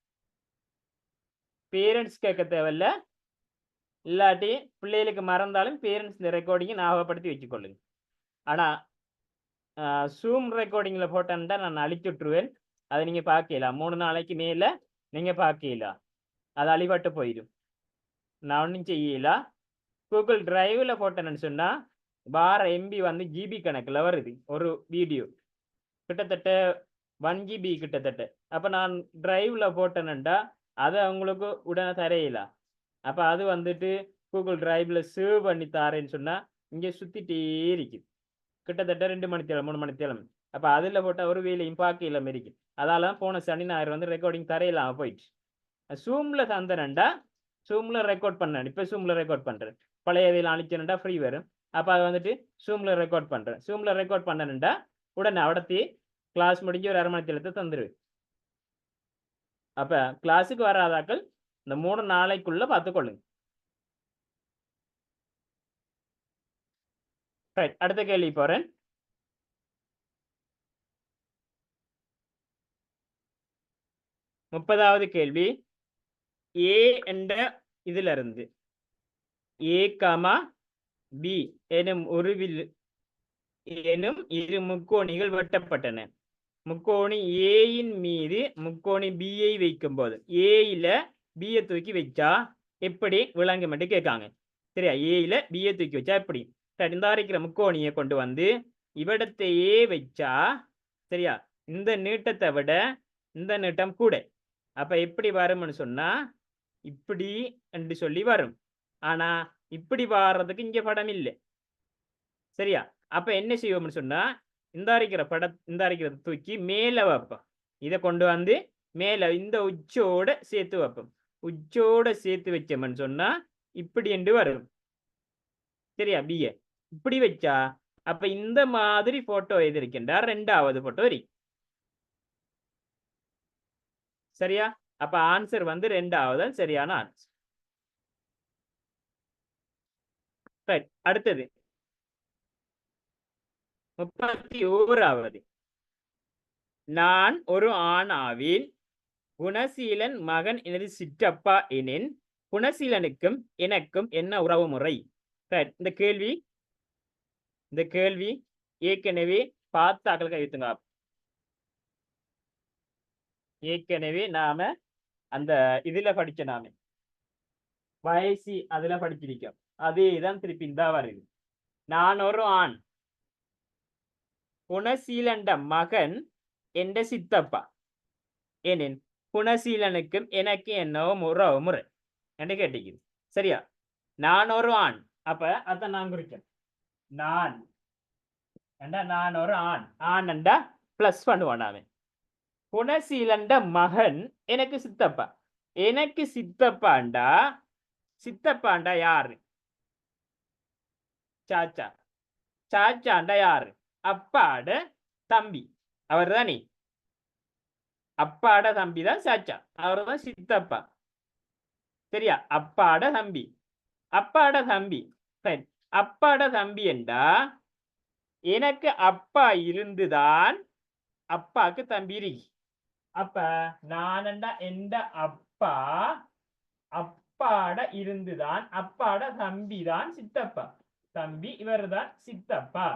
பேரண்ட்ஸ் கேட்க தேவையில்ல. இல்லாட்டி பிள்ளைகளுக்கு மறந்தாலும் பேரண்ட்ஸ் இந்த ரெக்கார்டிங்கை ஞாபகப்படுத்தி வச்சுக்கொள்ளுங்க. ஆனால் ஜூம் ரெக்கார்டிங்கில் போட்டேன்டா நான் அழிச்சுட்ருவேன். அதை நீங்கள் பார்க்கலாம். 3 நாளைக்கு மேலே நீங்கள் பார்க்கலாம். அது அழிபட்டு போயிடும். நான் ஒன்றும் செய்யல. கூகுள் டிரைவில் போட்டேன்னு சொன்னால் வார எம்பி வந்து ஜிபி கணக்கில் வருது ஒரு வீடியோ. கிட்டத்தட்ட 1 GB கிட்டத்தட்ட. அப்போ நான் டிரைவில் போட்டேன்னுண்டா அதை அவங்களுக்கு உடனே தரையில. அப்போ அது வந்துட்டு கூகுள் டிரைவில் சேவ் பண்ணி தாரேன்னு சொன்னால் இங்கே சுற்றிட்டே இருக்குது. கிட்டத்தட்ட 2 மணித்தேலம் 3 மணித்தேலம். அப்போ அதில் போட்டால் ஒரு வேலையும் பார்க்கல இருக்கு. அதால தான் போன சனி ஞாயிறு வந்து ரெக்கார்டிங் தரையிலாம போயிடுச்சு. ஜூமில் தந்தனண்டா ஜூமில் ரெக்கார்ட் பண்ணேன். இப்போ ஜூமில் ரெக்கார்ட் பண்ணுறேன். பழைய வேலை அழிச்சேன்டா ஃப்ரீ வரும். அப்போ அதை வந்துட்டு ஜூமில் ரெக்கார்ட் பண்ணுறேன். ஜூமில் ரெக்கார்ட் பண்ணணுண்டா உடனே அவடத்தி கிளாஸ் முடிஞ்சு ஒரு 1/2 மணி நேரத்தை தந்துடுவேன். அப்போ கிளாஸுக்கு வராதாக்கள் இந்த 3 நாளைக்குள்ள பார்த்துக்கொள்ளுங்க. ரைட், அடுத்த கேள்வி போறேன். முப்பதாவது கேள்வி. ஏ என்ற இதுல இருந்து A, B எனும் உருவில் எனும் இரு முக்கோணிகள் வெட்டப்பட்டன. முக்கோணி ஏயின் மீது முக்கோணி பியை வைக்கும் போது ஏயில பியை தூக்கி வச்சா எப்படி விளங்கும் என்று கேட்காங்க. சரியா, ஏயில பியை தூக்கி வச்சா எப்படி? சரி, இந்த இருக்கிற முக்கோணியை கொண்டு வந்து இவ்விடத்தையே வச்சா சரியா, இந்த நீட்டத்தை விட இந்த நீட்டம் கூட. அப்ப எப்படி வரும்னு சொன்னா இப்படி என்று சொல்லி வரும். ஆனா இப்படி வாரதுக்கு இங்க படம் இல்லை. சரியா, அப்ப என்ன செய்வோம்னு சொன்னா இந்த இருக்கிறத தூக்கி மேல வைப்போம். இதை கொண்டு வந்து மேல இந்த உச்சோட சேர்த்து வைப்போம். உச்சோட சேர்த்து வச்சோம்னு சொன்னா இப்படி என்று வரும். சரியா, பிய இப்படி வச்சா அப்ப இந்த மாதிரி போட்டோ எதிர்க்கின்றார் ரெண்டாவது போட்டோ வரி. சரியா, அப்ப ஆன்சர் வந்து ரெண்டாவது சரியான ஆன்சர். ரைட், அடுத்தது 31வது. நான் ஒரு ஆண் ஆவேன், குணசீலன் மகன் எனது சிற்றப்பா எனின் குணசீலனுக்கும் எனக்கும் என்ன உறவு முறை? ரைட், இந்த கேள்வி ஏற்கனவே பார்த்தாக்கள் கைத்துங்க. ஏற்கனவே நாம அந்த இதுல படிச்ச நாம வயசி அதுல படிச்சிருக்கோம். அதேதான் திருப்பி இந்த வருது. நான் ஒரு ஆண், குணசீலண்ட மகன் என்ற சித்தப்பா எனின் குணசீலனுக்கும் எனக்கு என்னவோ உறவு முறை என்று கேட்டிக்குது. சரியா, நான் ஒரு ஆண், அப்ப அத நான் குறிக்கிறேன். நான் ஒரு ஆண், ஆண் என்றா பிளஸ் பண்ணுவான் நாம. குணசீலண்ட மகன் எனக்கு சித்தப்பா. எனக்கு சித்தப்பாண்டா யாரு? சாச்சா. சாச்சாண்டா யாரு? அப்பாட தம்பி. அவர் தானே அப்பாட தம்பி தான் சாச்சா, அவர் தான் சித்தப்பா. சரியா, அப்பாட தம்பி. சரி, அப்பாட தம்பி என்றா எனக்கு அப்பா இருந்துதான் அப்பாக்கு தம்பி இருக்கு. அப்ப நானண்டா எந்த அப்பா அப்பாட இருந்துதான் அப்பாட தம்பி தான் சித்தப்பா. தம்பி இவர் தான் சித்தப்பா.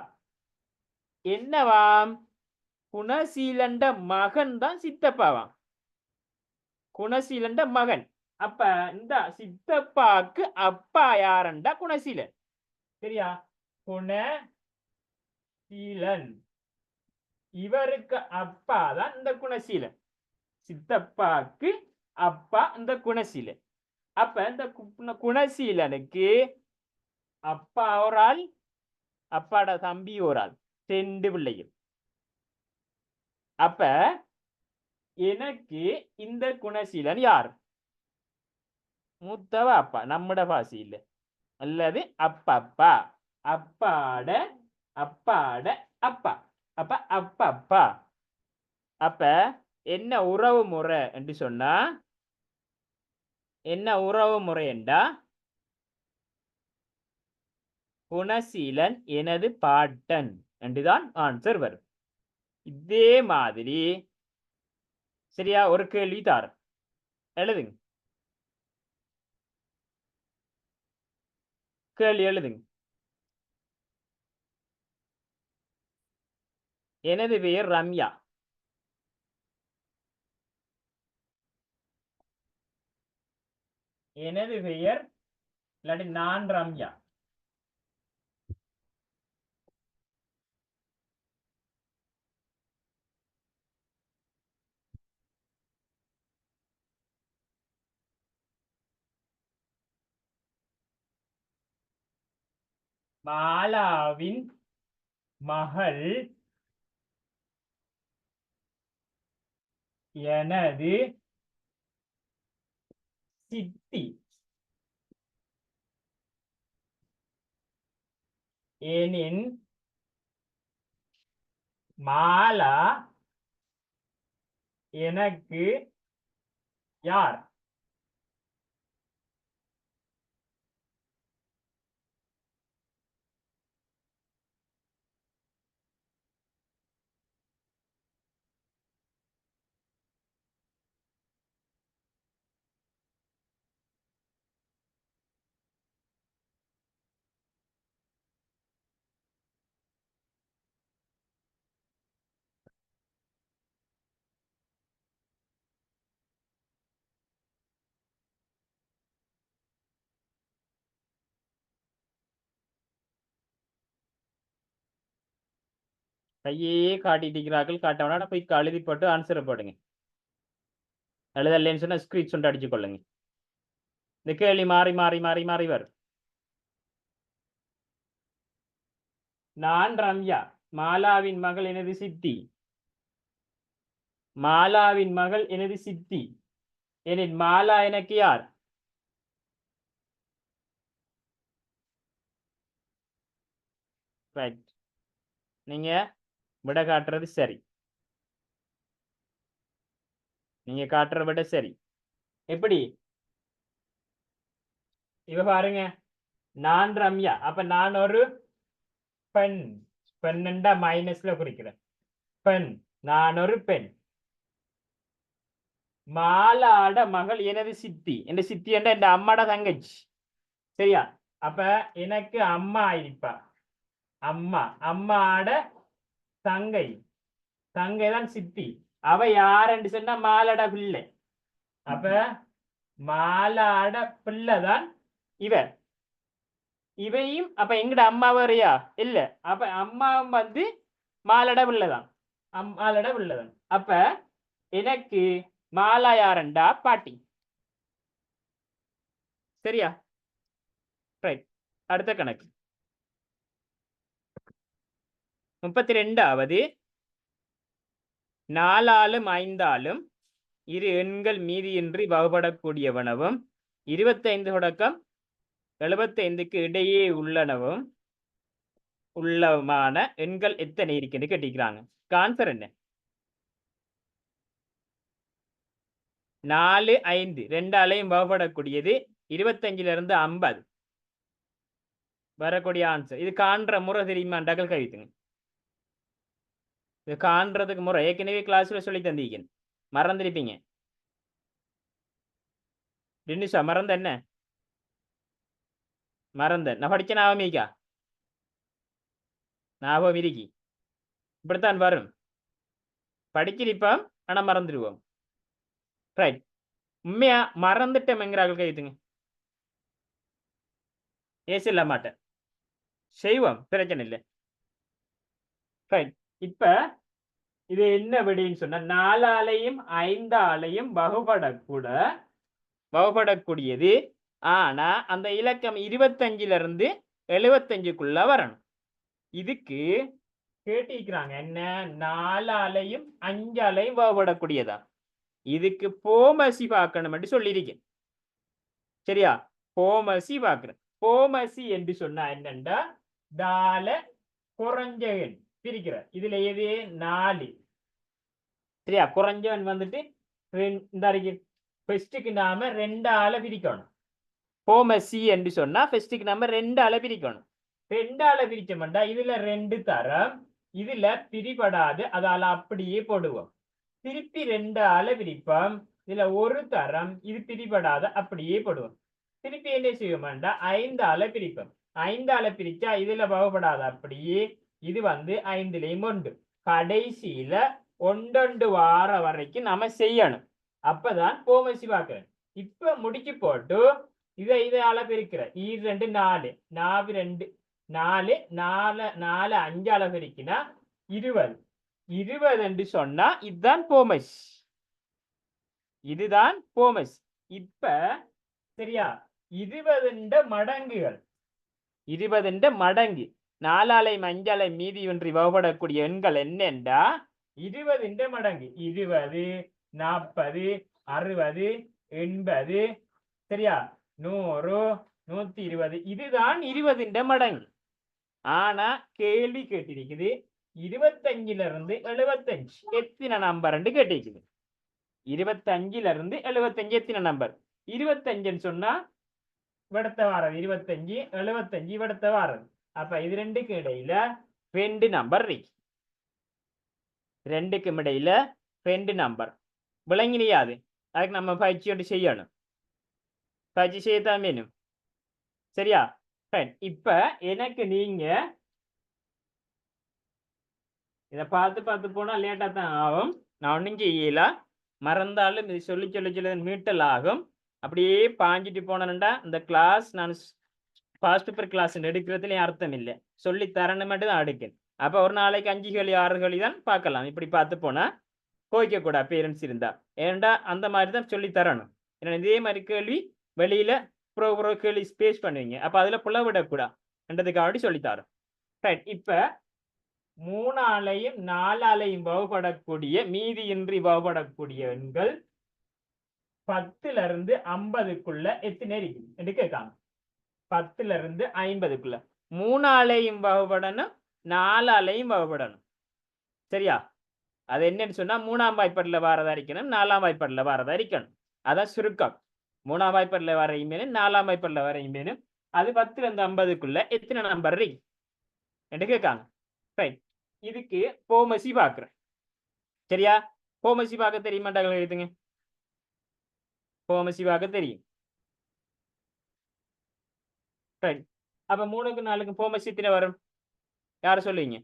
என்னவாம்? குணசீலண்ட மகன் தான் சித்தப்பாவாம். குணசீலண்ட மகன். அப்ப இந்த சித்தப்பாக்கு அப்பா யாரண்டா குணசீலன். சரியா, குணசீலன் இவருக்கு அப்பா தான் இந்த குணசீலன். சித்தப்பாக்கு அப்பா இந்த குணசீலன். அப்ப இந்த குணசீலனுக்கு அப்பா ஒரு ஆள், அப்பாட தம்பி ஒரு ஆள், 2 பிள்ளைகள். அப்ப எனக்கு இந்த குணசீலன் யார்? மூத்தவ அப்பா நம்மட பாசியில், அல்லது அப்பப்பா, அப்பாட அப்பாட அப்பா. அப்ப அப்பப்பா. அப்ப என்ன உறவு முறை என்று சொன்னா, என்ன உறவு முறை என்றா குணசீலன் எனது பாட்டன் என்றுதான் ஆன்சர் வரும். இதே மாதிரி சரியா ஒரு கேள்வி தார் எழுதுங்க. கேள்வி எழுதுங்க. எனது பெயர் ரம்யா. எனது பெயர் இல்லாட்டி நான் ரம்யா. மாலாவின் மகள் எனது சித்தி. எனின் மாலா எனக்கு யார்? கையே காட்டிட்டு காட்டவனா போய் எழுதி போட்டு ஆன்சரை போடுங்க. எழுதலைன்னு சொன்னா ஸ்கிரீன்ஷாட் அடிச்சு கொள்ளுங்க. இந்த கேள்வி மாறி மாறி மாறி மாறி வரும். நான் ரம்யா, மாலாவின் மகள் எனது சித்தி. மாலாவின் மகள் எனது சித்தி எனில் மாலா எனக்கு யார்? ரைட். நீங்க விட காட்டுறது சரி. நீங்க காட்டுற விட சரி. எப்படி இவ பாருங்க, நான் ரம்யா, அப்ப நான் ஒரு பெண். பெண்ணா மைனஸ்ல குறிக்கிறேன். பெண், நான் ஒரு பெண். மாலாட மகள் எனது சித்தி. என் சித்தி என்ற என் அம்மாட தங்கச்சி. சரியா? அப்ப எனக்கு அம்மா இருப்பா. அம்மா, அம்மாட தங்கை. தங்கை தான் சித்தி. அவ யாருன்னு சொன்னா மாலாட பிள்ளை. அப்ப மாலாட பிள்ளை தான் இவ. இவையும் அப்ப எங்கட அம்மா வரையா இல்ல. அப்ப அம்மாவும் வந்து மாலட பிள்ளைதான். மாலட பிள்ளைதான். அப்ப எனக்கு மாலா யாரண்டா பாட்டி. சரியா? ரைட். அடுத்த கணக்கு 32வது. 4ஆலும் 5ஆலும் இரு எண்கள் மீதியின்றி வகுபடக்கூடியவனவும் 25 தொடக்கம் 75க்கு இடையே உள்ளனவும் உள்ளமான எண்கள் எத்தனை இருக்குன்னு கேட்டிருக்கிறாங்க. ஆன்சர் என்ன? 4, 5 ரெண்டாலையும் வகுபடக்கூடியது 25ல இருந்து 50 வரக்கூடிய ஆன்சர். இது காண்ற முறை தெரியுமா? டகல் கழித்துங்க. இது காண்றதுக்கு முறை ஏற்கனவே கிளாஸ்ல சொல்லி தந்தீங்க, மறந்துருப்பீங்க. டின்னிஷா மறந்த என்ன? மறந்த நான் படிச்ச ஞாபகம் இருக்கா? ஞாபகம் இருக்கி. இப்படித்தான் வரும். படிச்சிருப்போம் ஆனா மறந்துடுவோம். ரைட். உண்மையா மறந்துட்டோம் என்கிறார்கள் கைத்துங்க. ஏசி இல்ல மாட்டேன், செய்வோம், பிரச்சனை இல்லை. ரைட். இப்ப இது என்ன விடைன்னு சொன்னா 4ஆலையும் 5ஆலையும் வகுபடக்கூடியது. ஆனா அந்த இலக்கம் 25ல இருந்து 75க்குள்ள வரணும். இதுக்கு கேட்டிருக்கிறாங்க என்ன? 4ஆலையும் 5ஆலையும் வகுபடக்கூடியதா. இதுக்கு போமசி பார்க்கணும் சொல்லியிருக்கேன். சரியா? போமசி பார்க்கிறேன். போமசி என்று சொன்னா என்னண்டா தால குறைஞ்ச எண் பிரிக்கிற. இதுல எது? 4. சரியா? குறைஞ்சவன் வந்துட்டு ஃபர்ஸ்டுக்கு நாம 2ஆல பிரிக்கணும். போமசி என்று சொன்னா ஃபர்ஸ்டுக்கு நாம 2ஆல பிரிக்கணும். 2ஆல பிரிச்சோம்டா இதுல 2 தரம், இதுல பிரிபடாது, அதால அப்படியே போடுவோம். திருப்பி 2ஆல பிரிப்போம், இதுல ஒரு தரம், இது பிரிபடாத அப்படியே போடுவோம். திருப்பி என்ன செய்வோம்டா 5ஆல பிரிப்போம். 5ஆல பிரிச்சா இதுல வகுபடாத அப்படியே, இது வந்து 5லையும் 1. கடைசியில 1 வார வரைக்கும் நம்ம செய்யணும். அப்பதான் போமசி பார்க்கிறேன். இப்ப முடிச்சு போட்டு இதால பிரிக்கிற. 2 4 4 4 4 4 5ஆல பிரிக்கினா 20. 20 என்று சொன்னா இதுதான் போமஸ். இதுதான் போமஸ். இப்ப சரியா? 20 மடங்குகள். 20 மடங்கு 4ஆலையும் 5ஆலையும் மீதி ஒன்றி வகுபடக்கூடிய எண்கள் என்னென்றா 20 மடங்கு. 20, 40, 60, 80, சரியா? 100, 120. இதுதான் 20 மடங்கு. ஆனா கேள்வி கேட்டிருக்குது 25ல இருந்து 75 எத்தனை நம்பர் கேட்டிருக்குது. 25ல இருந்து 75 எத்தனை நம்பர்? 25 சொன்னா விடத்த வாரம் 25, 75 விடத்த வாரம். அப்ப இது ரெண்டுக்கு இடையில 2 நம்பர் இருக்கு. 2க்கும் இடையில 2 நம்பர். விளங்கினியாது? அதுக்கு நம்ம பயிற்சியோடு செய்யணும். பயிற்சி செய்யத்தான் வேணும். சரியா? இப்ப எனக்கு நீங்க இதை பார்த்து போனா லேட்டா தான் ஆகும். நான் ஒன்றும் செய்யல. மறந்தாலும் இது சொல்லி மீட்டல் ஆகும். அப்படியே பாஞ்சிட்டு போனேன்டா இந்த கிளாஸ் நான் ஃபாஸ்ட் பேர் கிளாஸ் எடுக்கிறதுல அர்த்தம் இல்லை. சொல்லி தரணும் மட்டும் தான் எடுக்கேன். அப்ப ஒரு நாளைக்கு 5 கேள்வி 6 கேள்வி தான் பார்க்கலாம். இப்படி பார்த்து போனா கோவிக்க கூடாது பேரண்ட்ஸ் இருந்தா. ஏன்டா அந்த மாதிரி தான் சொல்லி தரணும். ஏன்னா இதே மாதிரி கேள்வி வெளியில ப்ரோ கேள்வி ஸ்பேஸ் பண்ணுவீங்க. அப்ப அதுல புலவிடக்கூடாது என்றதுக்காக சொல்லி தரோம். ரைட். இப்ப 3ஆலையும் 4ஆலையும் வகுபடக்கூடிய மீதியின்றி வகுபடக்கூடிய எண்கள் 10ல இருந்து 50க்குள்ள எத்தனை இருக்குது என்று கேட்காங்க. 10ல இருந்து 50க்குள்ள 3ஆலையும் வகுபடணும் 4ஆலையும் வகுபடணும். சரியா? அது என்னன்னு சொன்னா 3ஆம் வாய்ப்பாடுல வாரதா இருக்கணும், 4ஆம் வாய்ப்பாடுல வாரதா இருக்கணும். அதான் சுருக்கம். 3ஆம் வாய்ப்பாடுல வரையும் வேணும், 4ஆம் வாய்ப்பாடுல வரையும் வேணும். அது 10ல இருந்து 50க்குள்ள எத்தனை நம்பர் இருக்கு என்று கேட்காங்க. ரைட். இதுக்கு போமசி பார்க்குறேன். சரியா? போமசி பார்க்க தெரியுமாட்டாங்க எழுதுங்க. போமசி பார்க்க தெரியும். ரைட். அப்ப 3க்கு 4க்கு போமசி எத்தனை வரும்? யார சொல்லுவீங்க?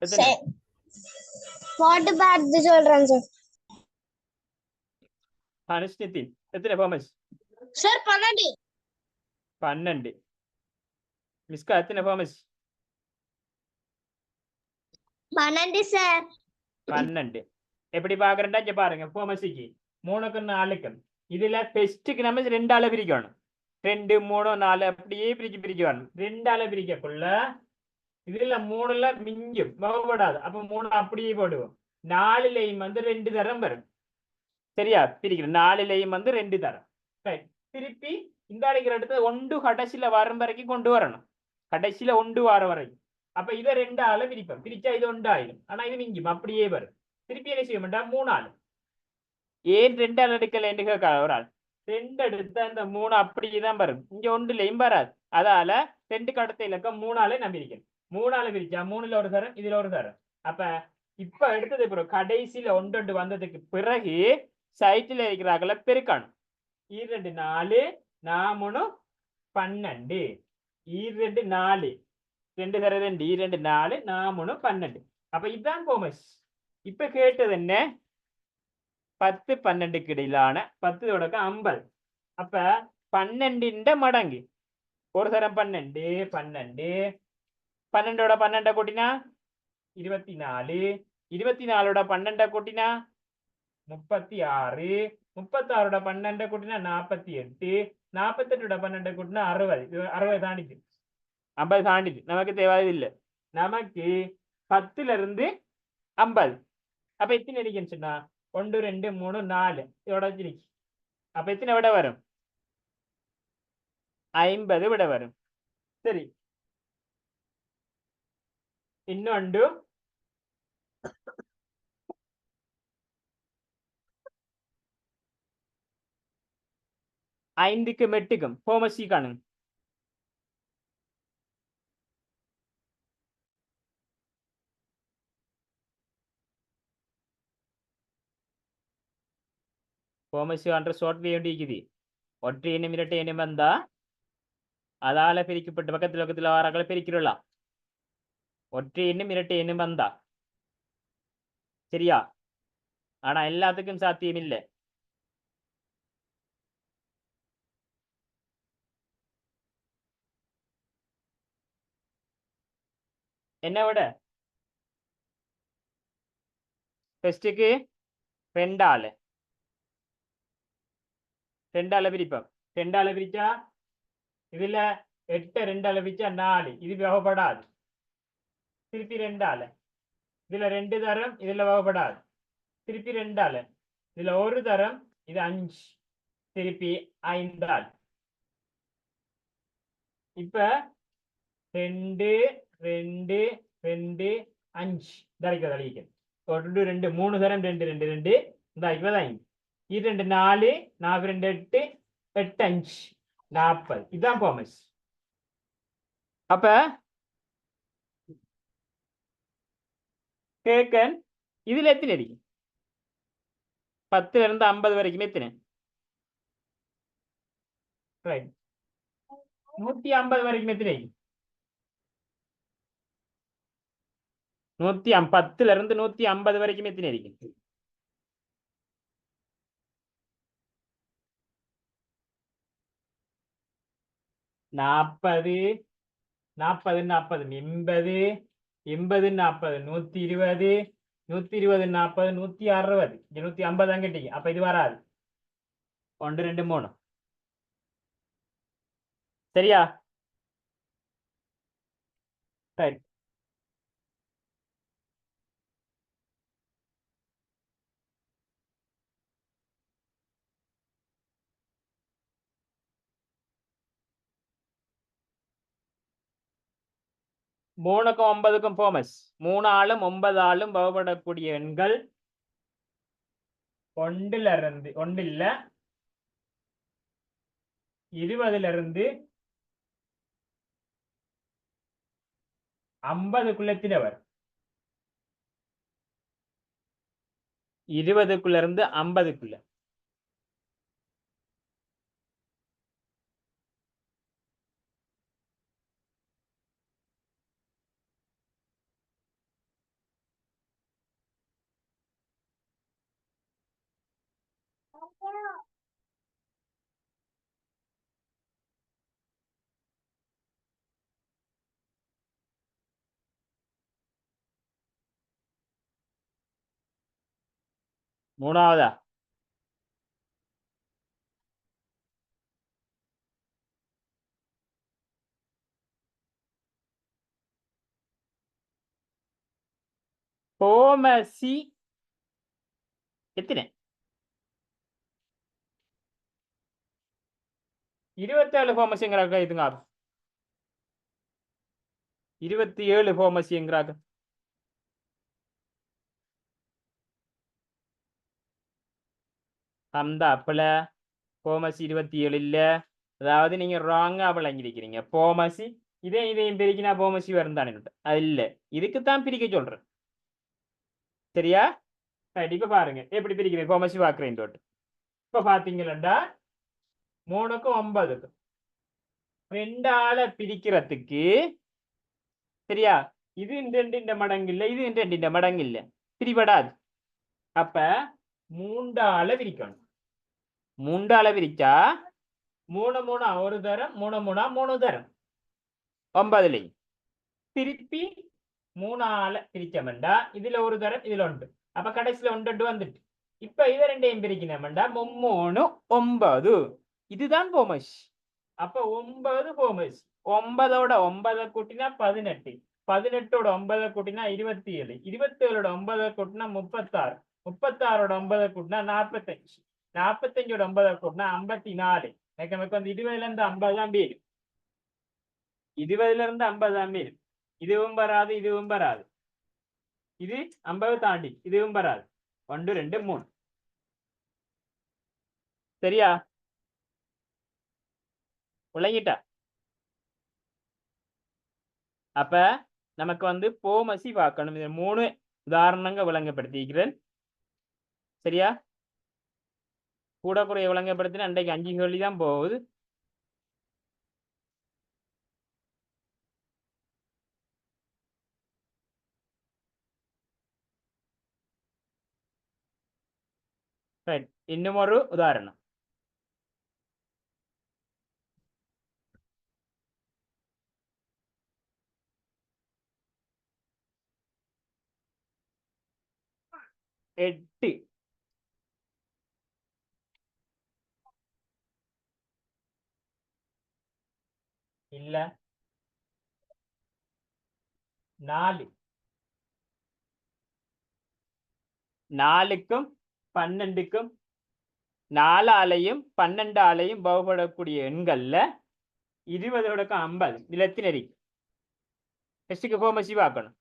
எத்தனை?
போட்டு பார்த்து சொல்றேன் சார்.
அனுஷ்நிதின் எத்தனை போமஸ்?
சார் 12.
12. மிஸ்கா எத்தனை போமஸ்?
12 சார்.
12. எப்படி பாக்குறேன்டா இங்க பாருங்க. போமசிக்கு 3க்கு 4க்கு இதுல பெஸ்ட்டுக்கு நம்ம 2ஆல பிரிக்கணும். 2 3 4 அப்படியே பிரிக்க வரணும். 2ஆல பிரிக்கக்குள்ள இதுல 3ல மிஞ்சும் வகுப்படாது. அப்ப 3 அப்படியே போடுவோம். 4லையும் வந்து 2 தரம் வரும். சரியா? பிரிக்கிறேன். 4லையும் வந்து 2 தரம். திருப்பி இந்த அடிக்கிற இடத்துல 1 கடைசியில வரும் வரைக்கும் கொண்டு வரணும். கடைசியில 1 வார வரைக்கும். அப்ப இதை 2ஆல பிரிப்போம். பிரிச்சா இது 1 ஆயிடும். ஆனா இது மிஞ்சும் அப்படியே வரும். திருப்பி என்ன செய்ய மாட்டா 3ஆல. ஏன் 2ஆல எடுக்கல என்று கேட்க ஒரு ஆள். 2 எடுத்தா இந்த 3 அப்படியே தான் வரும். இங்க 1லையும் வராது. அதால 2க்கு அடுத்த இலக்கம் 3ஆல நான் பிரிக்கிறேன். 3ஆல பிரிச்சா 3ல ஒரு தரம், இதுல ஒரு தரம். அப்ப இப்ப எடுத்தது பிறகு கடைசியில 1 வந்ததுக்கு பிறகு சைட்ல இருக்கிறாங்கள பெருக்கணும். 2 4 4 12. 2 4 2 தர 2 2 4 4 12. அப்ப இதுதான் போமஸ். இப்ப கேட்டது என்ன? 10 12க்கு இடையிலான 10 தொடக்கம் 50. அப்ப 12 மடங்கு. ஒரு தரம் 12 12 12ஓட 12 கூட்டினா 24. 24ஓட 12 கூட்டினா 36. 36ஓட 12 கூட்டினா 48. 48ஓட 12 கூட்டினா 60. 60 தாண்டிச்சு. 50 தாண்டிச்சு. நமக்கு தேவையில்லை. நமக்கு 10ல இருந்து 50. அப்ப எத்தனை இருக்குன்னு சொன்னா 1 2 3 4 இதோட வச்சிருக்கு. அப்ப எத்தனை விட வரும்? 50 விட வரும். சரி. இன்னொன்று 5க்கும் 8க்கும் போமசி காணுங்க. போமசி காண்ற ஷார்ட் வேண்டி இருக்குது. ஒற்றை எண்ணும் இரட்டை எண்ணும் வந்தா அதால பிரிக்கப்பட்ட பக்கத்துல வாராக்களை பிரிக்கிறலாம். ஒற்றை எண்ணும் இரட்டை எண்ணும் வந்தா. சரியா? ஆனா எல்லாத்துக்கும் சாத்தியம் இல்லை. என்ன விட ஃபர்ஸ்ட்டுக்கு 2ஆல பிரிப்போம். 2ஆல பிரிச்சா இதுல 8 2ஆல பிரிச்சா 4. இது வகுப்படாது. திருப்பி 2ஆல இதுல 2 தரம், இதுல வகுப்படாது. திருப்பி 2ஆல இதுல ஒரு தரம், இது 5. திருப்பி 5ஆல். இப்ப 2 2 2 5 தளிக்க 1 2 3 தரம் 2 2 2 இந்த இப்பதான் 2 4 4 2 8 8 5 40. இதுதான் போமஸ். அப்ப கேக்கன் இதுல எத்தனை இருக்கு? 10ல இருந்து 50 வரைக்கும் எத்தனை? ரைட். 150 வரைக்கும் எத்தனை? 10ல இருந்து 150 வரைக்கும் எத்தனை இருக்கு? 40 40 40 80 80 40 120 120 40 160 150 தான் கேட்டீங்க அப்ப இது வராது 1 2 3 சரியா சரி மூணுக்கும் 9க்கும் போமஸ் 3 ஆளும் 9 ஆளும் வகுப்படக்கூடிய எண்கள் ஒன்றுல இருந்து ஒன்று இல்ல 20ல இருந்து 50க்குள்ள வரும் 20க்குள்ள இருந்து 50க்குள்ள மூணாவதா போமசி எத்தனை 27 போமசிங்கிறாங்க இதுங்க 27 போமசிங்கிறாங்க அந்த அப்பல போமசி 27 இல்ல அதாவது நீங்க ராங்கா விளங்கிருக்கிறீங்க போமசி இதையும் பிரிக்கினா போமசி வரும் தானே அது இல்ல இதுக்குத்தான் பிரிக்க சொல்றேன் சரியா சரி இப்ப பாருங்க எப்படி பிரிக்கிறேன் போமசி பாக்குறேன் தோட்டு இப்ப பாத்தீங்களா 3க்கும் 9க்கும் 2 ஆளை பிரிக்கிறதுக்கு சரியா இது இந்த மடங்கு இல்ல இது இந்த மடங்கு இல்ல பிரிபடாது அப்ப 3 ஆளை பிரிக்கணும் 3 ஆளை பிரிச்சா 3 3 ஒரு தரம் 3 3 3 தரம் 9லையும் திருப்பி 3 ஆளை பிரிச்சோம்டா இதுல ஒரு தரம் இதுல ஒன்று அப்ப கடைசியில ஒன்று வந்துட்டு இப்ப இதை ரெண்டையும் பிரிக்கணும்டா 3 9 இதுதான் போமஸ் அப்ப 9 போமஸ் 9ஓட 9 கூட்டினா 18 18ஓட 9 கூட்டினா 27 27ஓட 9 கூட்டினா 36 36ஓட 9 கூட்டினா 45 45ஓட 9 கூட்டினா 54 நமக்கு வந்து 20ல இருந்து 50 தான் பேரும் 20ல இருந்து 50 தான் பேரும் இதுவும் வராது இதுவும் வராது இது 50 தாண்டி இதுவும் வராது 1 2 3 சரியா விளங்கிட்டா அப்ப நமக்கு வந்து போமசி பார்க்கணும் இது 3 உதாரணங்க விளங்கப்படுத்திக்கிறேன் சரியா கூட குறைய விளங்கப்படுத்தின அன்றைக்கு 5 கேள்வி தான் போகுது இன்னும் ஒரு உதாரணம் எட்டு இல்ல 4 4க்கும் 12க்கும் 4 ஆலையும் 12 ஆலையும் பகுபடக்கூடிய எண்கள்ல 20ஓடக்கும் 50 நிலத்தினரி டெஸ்டுக்கு போமசி பார்க்கணும்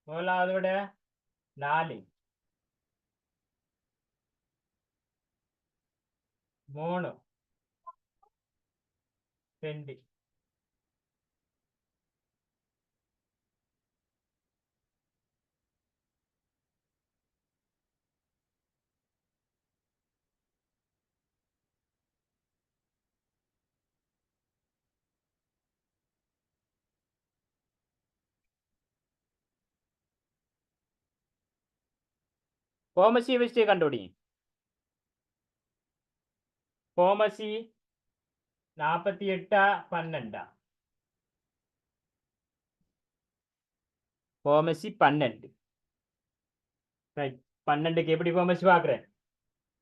முதலாவது விட 4 3 2 கோமசியை வச்சு கண்டுபிடிங்க. கோமசி 48 12. கோமசி 12. ரைட். 12க்கு எப்படி கோமசி பார்க்குறேன்?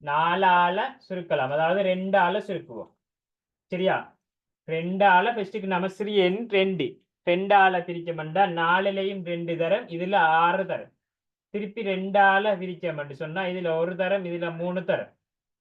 4ஆல சுருக்கலாம், அதாவது 2ஆல சுருக்குவோம். சரியா? 2ஆல ஃபர்ஸ்ட்டுக்கு நம்ம சிறிய எண் 2. 2ஆல பிரிச்சோம்னா 4லையும் 2 தரம், இதுல 6 தரம். திருப்பி 2ஆல பிரிச்சோம்னு சொன்னா இதுல 1 தரம், இதுல 3 தரம்.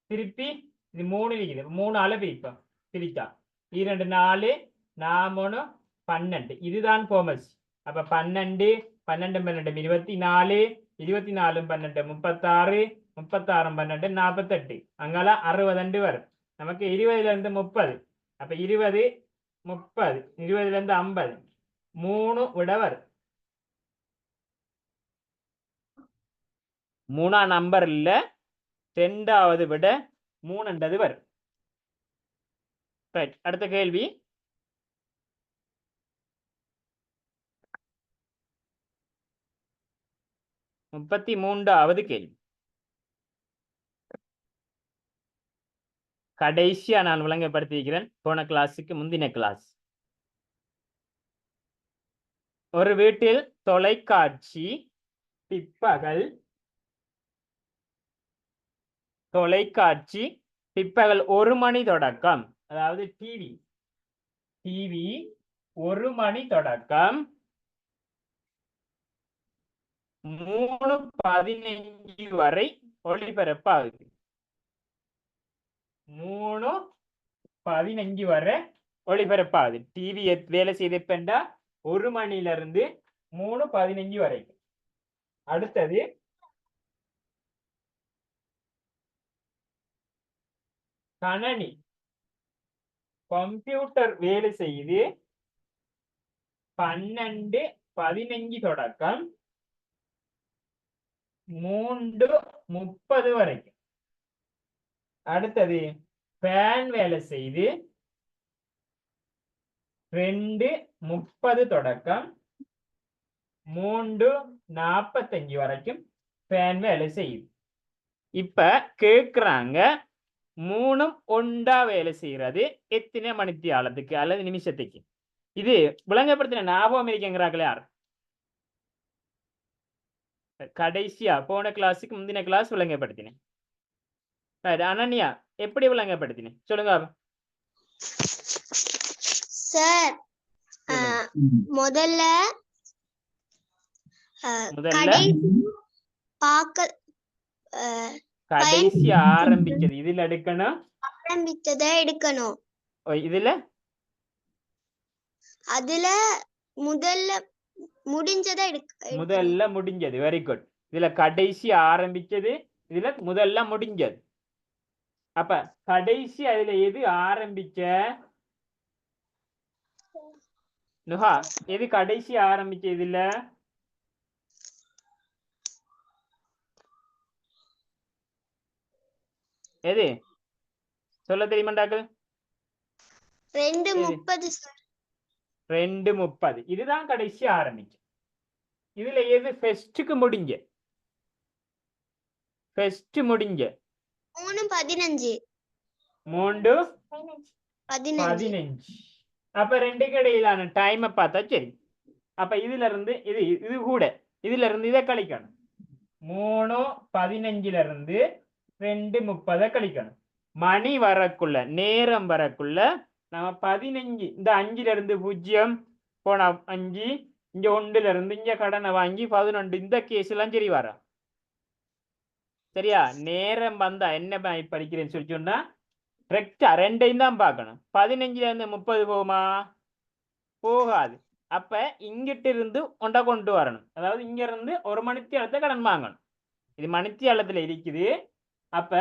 திருப்பி இது 3 இருக்குது, 3ஆல பிரிப்போம். பிரிச்சா 2 4 4 12. இதுதான் கோமசி. அப்ப 12 12 12 24, 24 12 36, 36 12 48. அங்கால 62 வரும். நமக்கு 20ல இருந்து 30. அப்ப 20 30, 20ல இருந்து 50, 3 விட வரும். 3ஆம் நம்பர் இல்ல, 2வது விட 3ன்றது வரும். ரைட். அடுத்த கேள்வி. முப்பத்தி 3வது கேள்வி. கடைசியா நான் விளங்கப்படுத்தியிருக்கிறேன் போன கிளாஸுக்கு முந்தின கிளாஸ். ஒரு வீட்டில் தொலைக்காட்சி பிற்பகல் 1 மணி தொடக்கம், அதாவது டிவி 1 மணி தொடக்கம் 3:15 வரை ஒளிபரப்பாகுது. 3:15 வரை ஒளிபரப்பாகுது. டிவி வேலை செய்தப்பண்டா 1 மணில இருந்து 3:15 வரைக்கும். அடுத்தது கணனி கம்ப்யூட்டர் வேலை செய்து 12:15 தொடக்கம் 3:30 வரைக்கும். அடுத்தது ஃபேன் வேலை செய்து 2:30 தொடக்கம் 3:45 வரைக்கும் ஃபேன் வேலை செய்யுது. இப்ப கேக்குறாங்க 3ம் ஒன்றா வேலை செய்யறது எத்தனை மணித்தியாலத்துக்கு அல்லது நிமிஷத்துக்கு? இது விளங்கப்படுத்தின ஞாபகம் இருக்குங்கிறாங்களே யார்? கடைசியா போன கிளாஸுக்கு முந்தின கிளாஸ் விளங்கப்படுத்தினேன். அனன்யா எப்படி விளங்கப்படுத்தினேன் சொல்லுங்க.
சார் முதல்ல
கடைசி ஆரம்பிச்சது இதுல எடுக்கணும்,
ஆரம்பிச்சதை எடுக்கணும்.
இதுல
அதுல முதல்ல முடிஞ்சதை
முதல்ல முடிஞ்சது. Very good. இதுல கடைசி ஆரம்பிச்சது, இதுல முதல்ல முடிஞ்சது. அப்ப கடைசி அதுல எது ஆரம்பிச்ச? நுஹா, எது கடைசி ஆரம்பிச்ச இதுல? எது சொல்ல தெரியுமாண்டாக்கள்?
2:30 சார்.
2:30 இதுதான் கடைசி ஆரம்பிச்சு. இதுல எது ஃபர்ஸ்ட்க்கு முடிஞ்ச? ஃபர்ஸ்ட் முடிஞ்ச
3:15.
3:15. அப்ப 2க்கு இடையிலான டைமை பார்த்தா சரி. அப்ப இதுல இருந்து இது கூட இதுல இருந்து இதை கழிக்கணும். 3:15ல இருந்து 2:30 கழிக்கணும். மணி வரக்குள்ள, நேரம் வரக்குள்ள நம்ம 15, இந்த 5ல இருந்து 0 போனா 5, இங்க 1ல இருந்து இங்க கடனை வாங்கி 11, இந்த கேஸ் எல்லாம் சரி வர. சரியா? நேரம் வந்தா என்ன படிக்கிறேன்னு சொல்லி சொன்னா கரெக்டா 2ஐயும் தான் பார்க்கணும். 15ல இருந்து 30 போகுமா? போகாது. அப்ப இங்கிட்ட இருந்து ஒன்றை கொண்டு வரணும். அதாவது இங்க இருந்து 1 மணித்தியாலத்தை கடன் வாங்கணும். இது மணித்தியாலத்துல இருக்குது. அப்ப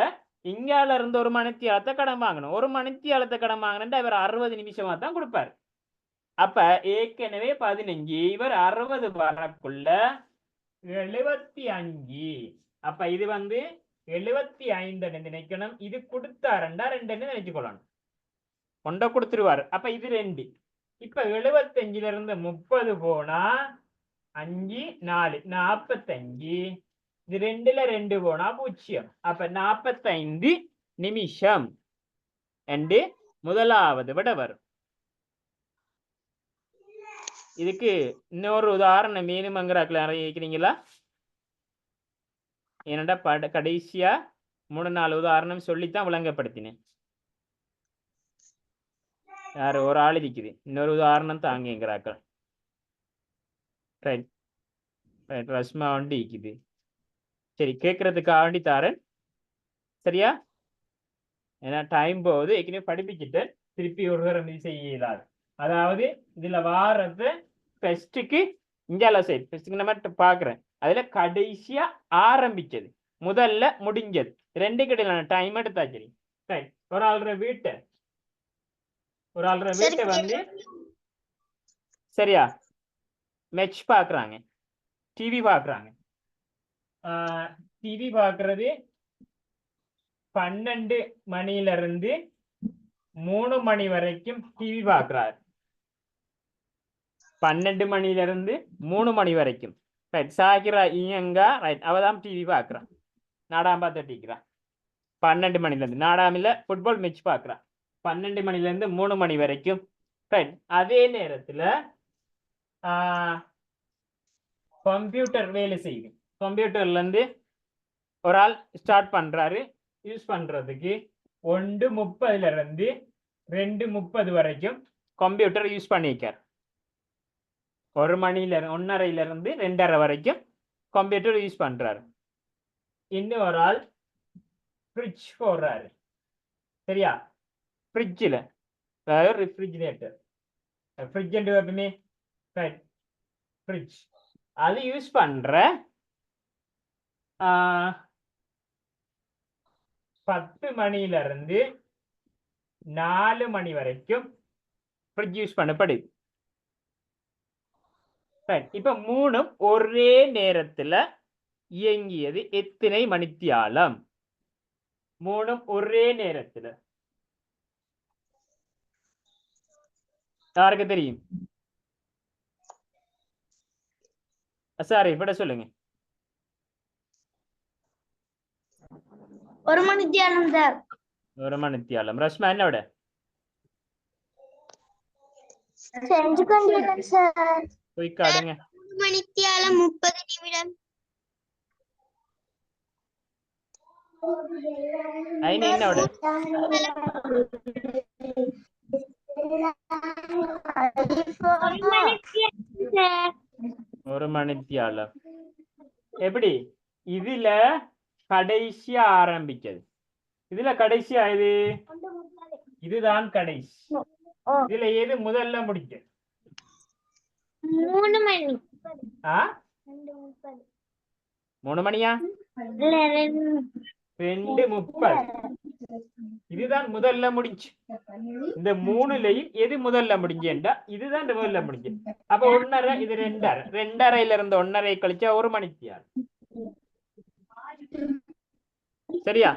இங்கால இருந்து 1 மணித்தியாலத்தை கடன் வாங்கணும். 1 மணித்தியாலத்தை கடன் வாங்கினா இவர் 60 நிமிஷமா தான் கொடுப்பாரு. அப்ப ஏற்கனவே 15, இவர் 60 வரக்குள்ள 75. அப்ப இது 75 நினைக்கணும். இது கொடுத்தாருண்டா 2 நினைச்சுக்கொள்ளணும். கொண்ட கொடுத்துருவாரு. அப்ப இது 2. இப்ப 75ல இருந்து 30 போனா 5 4 45. இது 2ல 2 போனா 0. அப்ப 45 நிமிஷம் என்று முதலாவது விட வரும். இதுக்கு இன்னொரு உதாரணம் வேணுமங்கிறாக்கள் யாரும் கேட்குறீங்களா? என்னடா கடைசியா 3-4 உதாரணம் சொல்லித்தான் விளங்கப்படுத்தினேன். யாரு ஒரு ஆள் இருக்குது, இன்னொரு உதாரணம் தாங்கிங்கிறாக்கள். ரைட் ரைட், ரஸ்மா வண்டி இருக்குது. சரி, கேட்கறதுக்காக வேண்டி தாரேன். சரியா? ஏன்னா டைம் போகுது, ஏற்கனவே படிப்பிச்சுட்டு திருப்பி ஒரு தரம் இது செய்ய இயலாது. அதாவது இதுல வாரது ஃபெஸ்ட்டுக்கு இந்தியாவில் சைட் ஃபெஸ்ட்டுக்கு நம்ம பார்க்குறேன். அதுல கடைசியா ஆரம்பிச்சது முதல்ல முடிஞ்சது 2 கிடையாது. டைம் எடுத்தாச்சு. ரைட், ஒரு ஆள்ற வீட்டை வந்து சரியா மேட்ச் பார்க்குறாங்க, டிவி பார்க்குறாங்க. டிவி பார்க்கறது 12 மணியிலிருந்து 3 மணி வரைக்கும் டிவி பார்க்குறாரு. 12 மணியிலிருந்து 3 மணி வரைக்கும். ரைட், சாக்கிரா இயங்கா ரைட், அவதான் டிவி பார்க்குறான், நாடாம் பார்த்துட்டிக்கிறான். 12 மணிலேருந்து நாடாமில் ஃபுட்பால் மேட்ச் பார்க்குறான். 12 மணிலேருந்து 3 மணி வரைக்கும். ரைட், அதே நேரத்தில் கம்ப்யூட்டர் வேலை செய்யுது. கம்ப்யூட்டர்லேருந்து ஒரு ஆள் ஸ்டார்ட் பண்ணுறாரு யூஸ் பண்ணுறதுக்கு. 1:30 2:30 வரைக்கும் கம்ப்யூட்டர் யூஸ் பண்ணிக்கார். 1:30 2:30 வரைக்கும் கம்ப்யூட்டர் யூஸ் பண்ணுறாரு. இன்னும் ஒரு ஆள் ஃப்ரிட்ஜ் போடுறாரு. சரியா? ஃப்ரிட்ஜில், அதாவது ரெஃப்ரிஜிரேட்டர், ஃப்ரிட்ஜ் எப்பவுமே ரைட், ஃப்ரிட்ஜ் அது யூஸ் பண்ணுற 10 மணியிலிருந்து 4 மணி வரைக்கும் ஃப்ரிட்ஜ் யூஸ் பண்ணப்படுது. இப்ப 3ம் ஒரே நேரத்துல இயங்கியது எத்தனை மணித்தியாலம்? 3ம் ஒரே நேரத்துல யாருக்கு தெரியும்? சாரி, விட சொல்லுங்க.
1 மணித்தியாலம் சார்.
1 மணித்தியாலம். ரஷ்மா என்ன விட?
செஞ்சு கொண்டிருக்கேன் சார்.
குயிக்காடுங்க.
3 மணித்தியாலம் 30 நிமிடம்.
ஐனி என்ன விட? 1 மணித்தியாலம். எப்படி? இதுல கடைசியா ஆரம்பிச்சது, இதுல கடைசியா இது இதுதான் கடைசி. இதுல எது முதல்ல முடிச்சது?
3 மணி.
3 மணியா? 2:30. இதுதான் முதல்ல முடிஞ்சு. இந்த 3லயும் எது முதல்ல முடிஞ்சேன்டா இதுதான் முதல்ல முடிஞ்சு. அப்ப 1:30, இது 2:30. 2:30 இருந்து 1:30 கழிச்சா 1 மணித்தியாலம். சரியா?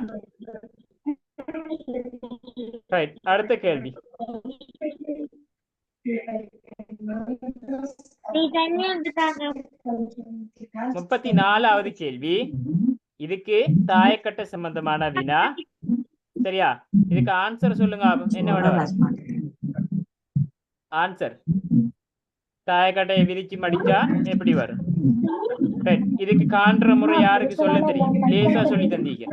ரைட், அடுத்த கேள்வி. 34வது கேள்வி. இதுக்கு தாயக்கட்ட சம்பந்தமான வினா. சரியா? இதுக்கு ஆன்சர் சொல்லுங்க. என்ன விட ஆன்சர்? தாயக்கட்டையை விரிச்சு மடிச்சா எப்படி வரும்? இதுக்கு காண்ற முறை யாருக்கு சொல்ல தெரியும்? லேசா சொல்லி தந்தீங்க.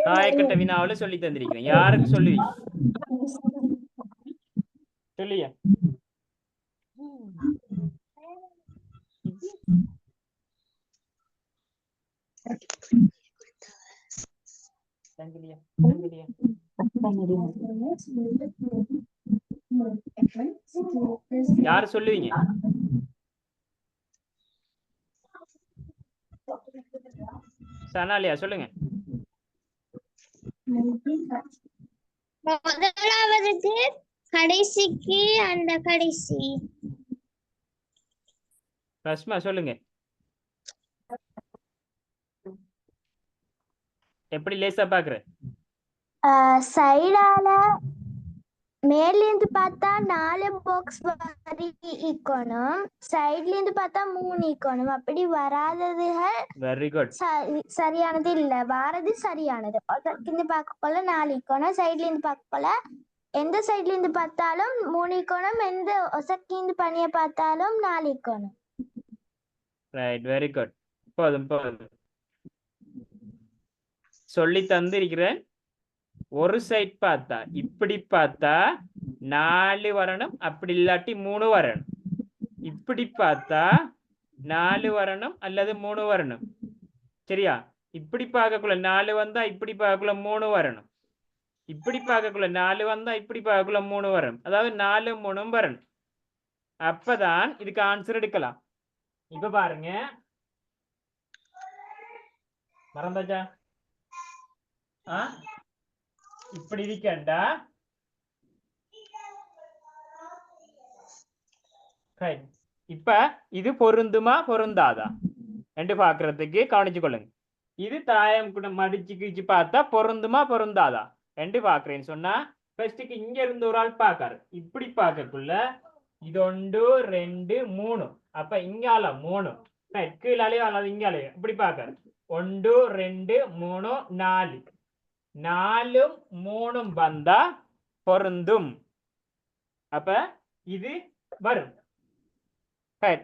தாயக்கட்ட வினாவில் சொல்லி தந்திருக்கிறேன். யாருக்கு சொல்லுவீங்க? சொல்லியா? யாரு சொல்லுவீங்க? சனாலியா சொல்லுங்க.
முதலாவதுக்கு கடைசிக்கு அந்த கடைசி.
ரஷ்மா சொல்லுங்க. எப்படி லேசா பாக்குற?
சைடால மேலேந்து பார்த்தா 4 பாக்ஸ் வரி ஈக்கணும், சைடுல இருந்து பார்த்தா 3 ஈக்கணும். அப்படி வராததுகள்
வெரி குட்.
சரியானது இல்ல, வாரது சரியானது. இருந்து பார்க்க போல 4 ஈக்கணும், சைடுல இருந்து பார்க்க போல எந்த சைடுல இருந்து பார்த்தாலும் 3 ஈக்கணும், எந்த ஒசக்கிந்து பணிய பார்த்தாலும் 4 ஈக்கணும்.
Right, very good. போதும் போதும், சொல்லி தந்திருக்கிறேன். ஒரு சைட் பார்த்தா இப்படி பார்த்தா 4 வரணும், அப்படி இல்லாட்டி 3 வரணும். இப்படி பார்த்தா 4 வரணும் அல்லது 3 வரணும். சரியா? இப்படி பார்க்கக்குள்ள 4 வந்தா இப்படி பார்க்கக்குள்ள 3 வரணும். இப்படி பார்க்கக்குள்ள 4 வந்தா இப்படி பார்க்கக்குள்ள 3 வரணும். அதாவது 4 3 வரணும். அப்பதான் இதுக்கு ஆன்சர் எடுக்கலாம். இப்ப பாருங்க, மறந்தாச்சா? இப்படி இருக்கண்டா, இப்ப இது பொருந்துமா பொருந்தாதா என்று பாக்குறதுக்கு கவனிச்சு கொள்ளுங்க. இது தாயம் கூட மடிச்சு கிழிச்சு பார்த்தா பொருந்துமா பொருந்தாதா என்று பாக்குறேன்னு சொன்னா, ஃபர்ஸ்ட்டுக்கு இங்க இருந்து ஒரு ஆள் பாக்காரு. இப்படி பார்க்கக்குள்ள இது 1 2 3, அப்ப இங்கால 3, கீழாலேயோ அல்லது இங்காலேயோ இப்படி பாக்காரு. 1 2 3 4, 4 3 வந்தா பொருந்தும். அப்ப இது வரும்.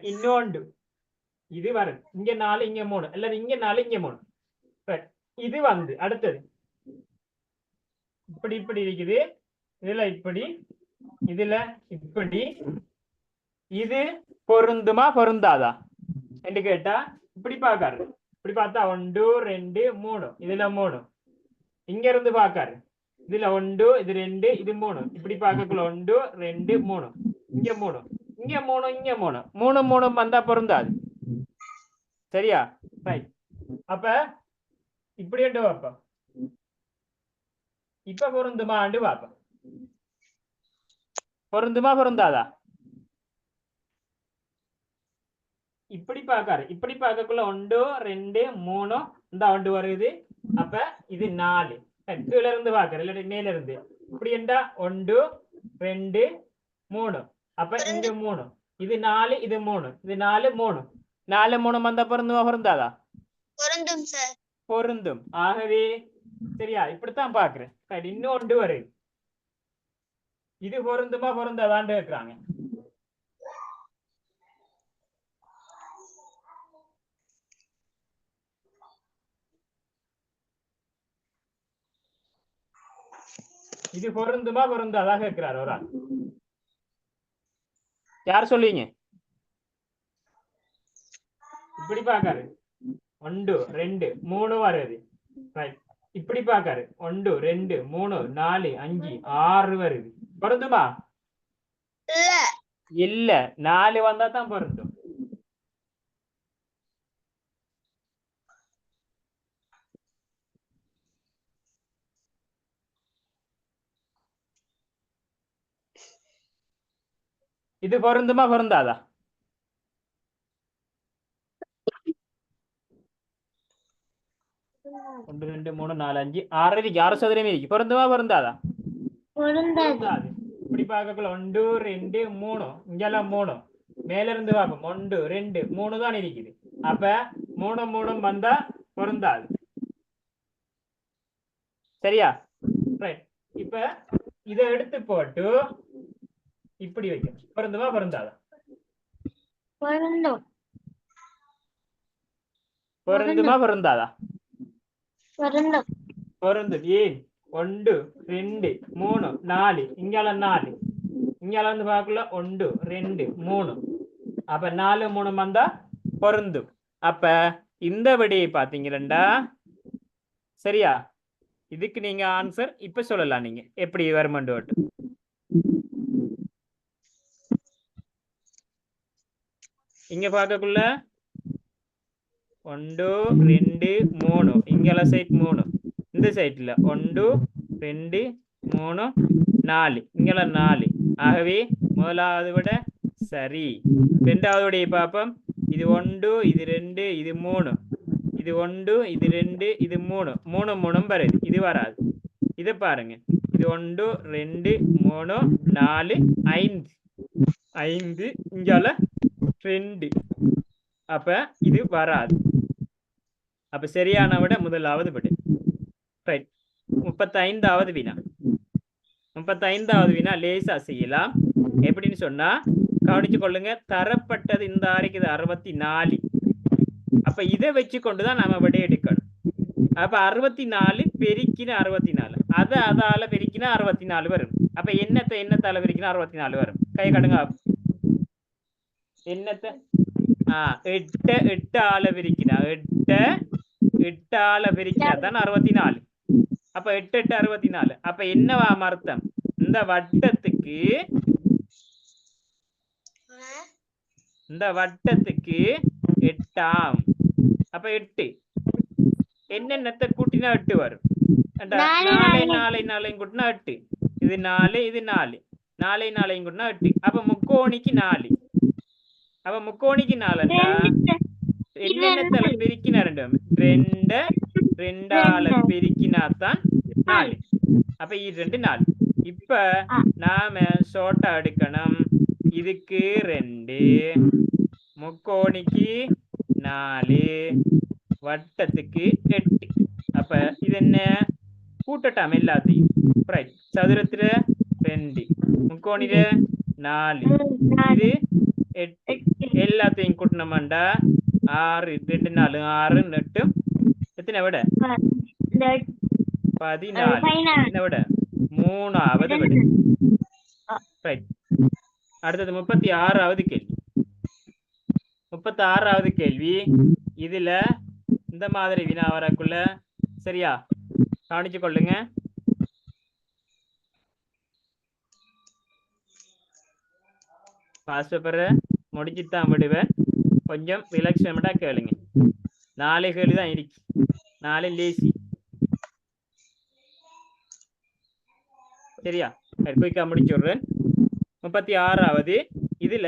இன்னொன்று இது வரும். இங்க 4 இங்க 3, அல்லது இங்க 4 இங்க 3. இது வந்து அடுத்தது இப்படி இப்படி இருக்குது. இதுல இப்படி, இதுல இப்படி. இது பொருந்துமா பொருந்தாதா என்று கேட்டா இப்படி பாக்காரு. இப்படி பார்த்தா 1 2 3, இதுல 3. இங்க இருந்து பாக்காரு. இதுல 1 இது 2 இது 3. இப்படி பார்க்கக்குள்ள 1 2 3, இங்க 3 இங்க 3 இங்க 3, 3 3 வந்தா பொருந்தாது. சரியா? ரைட். அப்ப இப்படி என்று பார்ப்போம். இப்ப பொருந்துமா பார்ப்போம். பொருந்துமா பொருந்தாதா? இப்படி பார்க்காரு. இப்படி பார்க்கக்குள்ள 1 2 3 இந்த 1 வருது. அப்ப இது 4. கீழ இருந்து பார்க்கற இல்ல மேல இருந்து இப்படி என்றா 1 2 3, அப்ப இங்க 3, இது 4 இது 3, இது 4 3, 4 3 வந்தா பொருந்துமா பொருந்தாதா?
பொருந்தும் சார்.
பொருந்தும். ஆகவே சரியா? இப்படித்தான் பாக்குறேன். இன்னொன்று வருது. இது பொருந்துமா பொருந்தாதான்னு கேக்குறாங்க. இது பொருந்துமா பொருந்தாதா கேட்கிறார் ஒரு ஆள். யார் சொல்லுவீங்க? இப்படி பாக்காரு. 1 2 3 வருது. இப்படி பாக்காரு. 1 2 3 4 5 6 வருது. பொருந்துமா? இல்ல, 4 வந்தா தான் பொருந்தும். இது பொருந்துமா பொருந்தாதா? ஒன்று 2 3 4 5 6 இருக்கு. 6 சதுரமே இருக்கு. பொருந்துமா பொருந்தாதா? பொருந்தாது. இப்படி பார்க்கக்குள்ள 1 2 3, இங்கெல்லாம் 3. மேல இருந்து பார்ப்போம். 1 2 3 தான் இருக்குது. அப்ப 3 3 வந்தா பொருந்தாது. சரியா? ரைட். இப்ப இதை எடுத்து போட்டு இப்படி வைக்கணும். பொருந்துமா பொருந்தாதா?
பொருந்தும்.
பொருந்துமா பொருந்தாதா?
பொருந்தும்.
பொருந்தும். ஏன்? 1 2 3 4, இங்கால 4, இங்கால வந்து பார்க்கல 1 2 3, அப்ப 4 3 வந்தா பொருந்தும். அப்ப இந்த விடையை பாத்தீங்கன்னா சரியா? இதுக்கு நீங்க ஆன்சர் இப்ப சொல்லலாம். நீங்க எப்படி வருமண்டு ஓட்டு இங்க பார்க்கக்குள்ள 1 2 3, இங்கல சைட் 3, இந்த சைட்ல 1 2 3 4, இங்கல 4. ஆகவே முதலாவது விட சரி. இரண்டாவது விடையை பார்ப்போம். இது 1 இது 2 இது 3, இது 1 இது 2 இது 3, 3 3 வருது. இது வராது. இதை பாருங்க. இது இது 1 2 3 4 5 5 இங்கால 2. அப்ப இது வராது. அப்ப சரியான விட முதலாவது விட. ரைட். 35வது வினா. 35வது வினா லேசா செய்யலாம். எப்படின்னு சொன்னா கவனிச்சு கொள்ளுங்க. தரப்பட்டது இந்த இருக்குது 64. அப்ப இதை வச்சு கொண்டுதான் நாம விட எடுக்கணும். அப்ப 64 பெருக்கின 64, அதால பெருக்கினா 64 வரும். அப்ப என்னத்தால பெருக்கினா 64 வரும். கை கடுங்க. என்னத்த 8 ஆல பெருக்கினா 8 ஆல பெருக்கினா தான் 64. அப்ப 8 8 64. அப்ப என்னவா அர்த்தம்? இந்த வட்டத்துக்கு 8ஆம். அப்ப 8 என்னென்னத்தை கூட்டினா 8 வரும். 4 கூட்டினா 8. இது 4 இது 4 4 கூட்டினா 8. அப்ப முக்கோணிக்கு 4. அப்ப முக்கோணிக்கு 4ண்டா என்னென்னத்தால பெருக்கினா 2 2ஆல பெருக்கினாத்தான் 4. அப்ப இது 2 4. இப்ப நாம ஷார்ட்டா எடுக்கணும். இதுக்கு 2, முக்கோணிக்கு 4, வட்டத்துக்கு 8. அப்ப இது என்ன கூட்டட்டாம எல்லாத்தையும். ரைட். சதுரத்துல 2, முக்கோணில 4, இது 8. எல்லாத்தையும் கூட்டினோம்டா 6 2 4 6 8 எத்தனை விட 14. என்ன விட 3வது விட. ரைட். அடுத்தது 36வது கேள்வி. 36வது கேள்வி. இதுல இந்த மாதிரி வினா வரக்குள்ள சரியா கவனிச்சு கொள்ளுங்க. பாஸ் பேப்பரை முடிச்சுதான் விடுவேன். கொஞ்சம் ரிலாக்ஸ்மெண்டா கேளுங்க. 4 கேள்வி தான் இருக்கு. 4 லேசி. சரியா? குயிக்கா முடிச்சு விடுறேன். 36வது. இதுல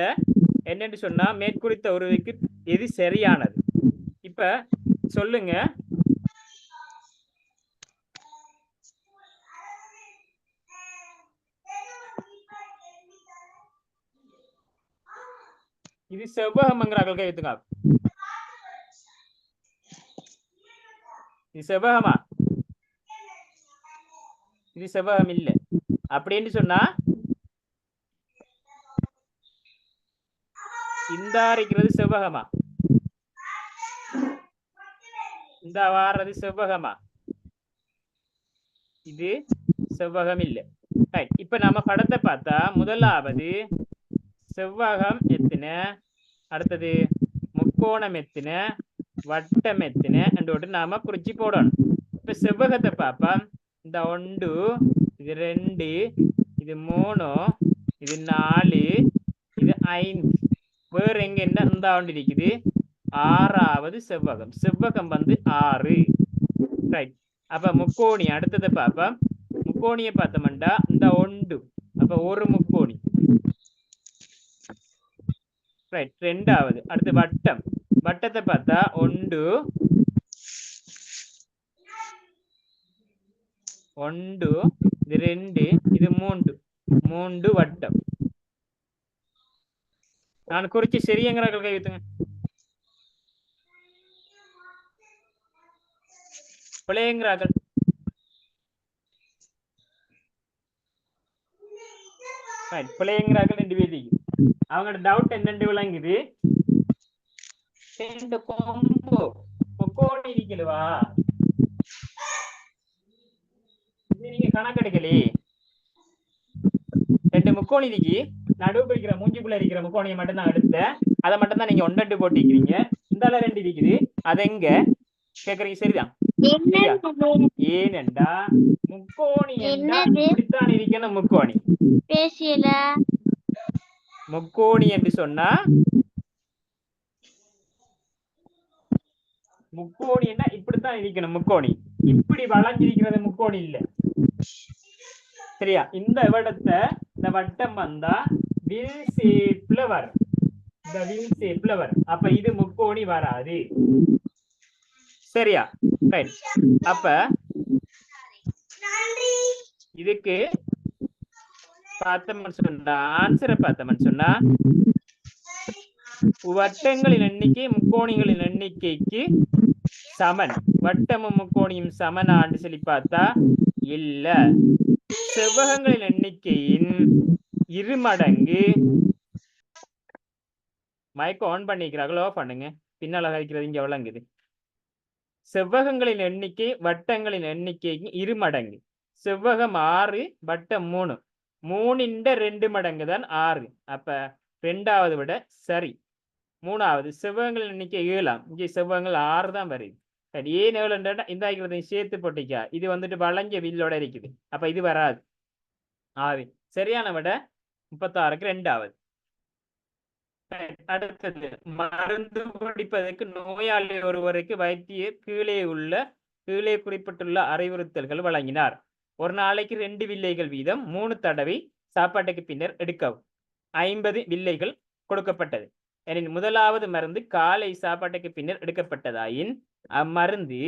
என்னன்னு சொன்னா மேற்குறித்த உருவுக்கு எது சரியானது. இப்ப சொல்லுங்க. இது செவ்வகம்ங்கிறார்கள். கைத்துங்க. இது செவ்வகமா? இது செவ்வகம் இல்ல. அப்படின்னு சொன்னா இந்த இருக்கிறது செவ்வகமா? இந்த வாரது செவ்வகமா? இது செவ்வகம் இல்ல. இப்ப நம்ம படத்தை பார்த்தா முதலாவது செவ்வகம் எத்தனை, அடுத்தது முக்கோணம் எத்தனை, வட்டம் எத்தனை என்று நாம குறிச்சு போடணும். இப்ப செவ்வகத்தை பார்ப்போம். இந்த 1 இது 2 இது 3 இது 4 இது 5. வேற எங்க என்ன இந்த ஒன்று இருக்குது 6வது செவ்வகம். செவ்வகம் வந்து 6. ரைட். அப்ப முக்கோணி அடுத்ததை பார்ப்போம். முக்கோணியை பார்த்தோம்டா இந்த 1. அப்ப ஒரு முக்கோணி. ரைட். 2வது. அடுத்து வட்டம். வட்டத்தை பார்த்தா 1 இது 2 இது 3 வட்டம். நான் குறிச்சு சரியங்கிறார்கள். கை வைத்துங்க. பிள்ளைங்கிறார்கள். பிள்ளைங்கிறார்கள் 2 பேருக்கு. அவங்களோட டவுட் என்னென்று விளங்குது. 2 கொம்பு முக்கோணி இருக்கலவா? நீங்க கணக்கெடுக்கலே. 2 முக்கோணி இருக்கு. நடுவுக்கு இருக்கிற மூஞ்சிக்குள்ள இருக்கிற முக்கோணியை மட்டும் தான் எடுத்த. அதை மட்டும் தான் நீங்க 1 2 போட்டிருக்கீங்க. இந்த 2 இருக்குது. அது எங்க கேக்குறீங்க? சரிதான். ஏனெண்டா முக்கோணி இப்படித்தான் இருக்கணும். முக்கோணி பேசியல முக்கோணி என்று சொன்னா முக்கோணி என்ன இப்படித்தான் இருக்கணும். முக்கோணி இப்படி வளைஞ்சிருக்கிறது முக்கோணி இல்ல. சரியா? இந்த இடத்தை இந்த வட்டம் வந்தா வில் ஷேப்ல வரும். இந்த வில் ஷேப்ல வரும். அப்ப இது முக்கோணி வராது. சரியா? ரைட். அப்ப இதுக்கு பார்த்தோம்னு சொன்னா ஆன்சரை பார்த்தோம்னு சொன்னா வட்டங்களின் எண்ணிக்கை முக்கோணிகளின் எண்ணிக்கைக்கு சமன். வட்டமும் முக்கோணியும் சமனான்னு சொல்லி பார்த்தா இல்ல. செவ்வகங்களின் எண்ணிக்கையின் இருமடங்கு. மைக் ஆன் பண்ணிக்கிறாங்களோ பண்ணுங்க, பின்னால கழிக்கிறது இங்க விளங்குது. செவ்வகங்களின் எண்ணிக்கை வட்டங்களின் எண்ணிக்கைக்கு இருமடங்கு. செவ்வகம் 6, வட்டம் 3. 3 2 மடங்கு தான் 6. அப்ப 2வது விட சரி. 3வது செவ்வகங்களின் எண்ணிக்கை 7. இங்கே செவ்வகங்கள் 6 தான் வருது. சரி, ஏன் 7 இந்த ஆகிறதையும் சேர்த்து போட்டிக்கா. இது வந்துட்டு வளைஞ்ச வில்லோட இருக்குது. அப்ப இது வராது. ஆவி சரியான விட 36க்கு 2வது. அடுத்தது மருந்து படிப்பதற்கு நோயாளி ஒருவருக்கு வைத்தியர் கீழே குறிப்பிட்டுள்ள அறிவுறுத்தல்கள் வழங்கினார். ஒரு நாளைக்கு 2 வில்லைகள் வீதம் 3 தடவை சாப்பாட்டுக்கு பின்னர் எடுக்கவும். 50 வில்லைகள் கொடுக்கப்பட்டது. எனின் முதலாவது மருந்து காலை சாப்பாட்டுக்கு பின்னர் எடுக்கப்பட்டதாயின் அம்மருந்து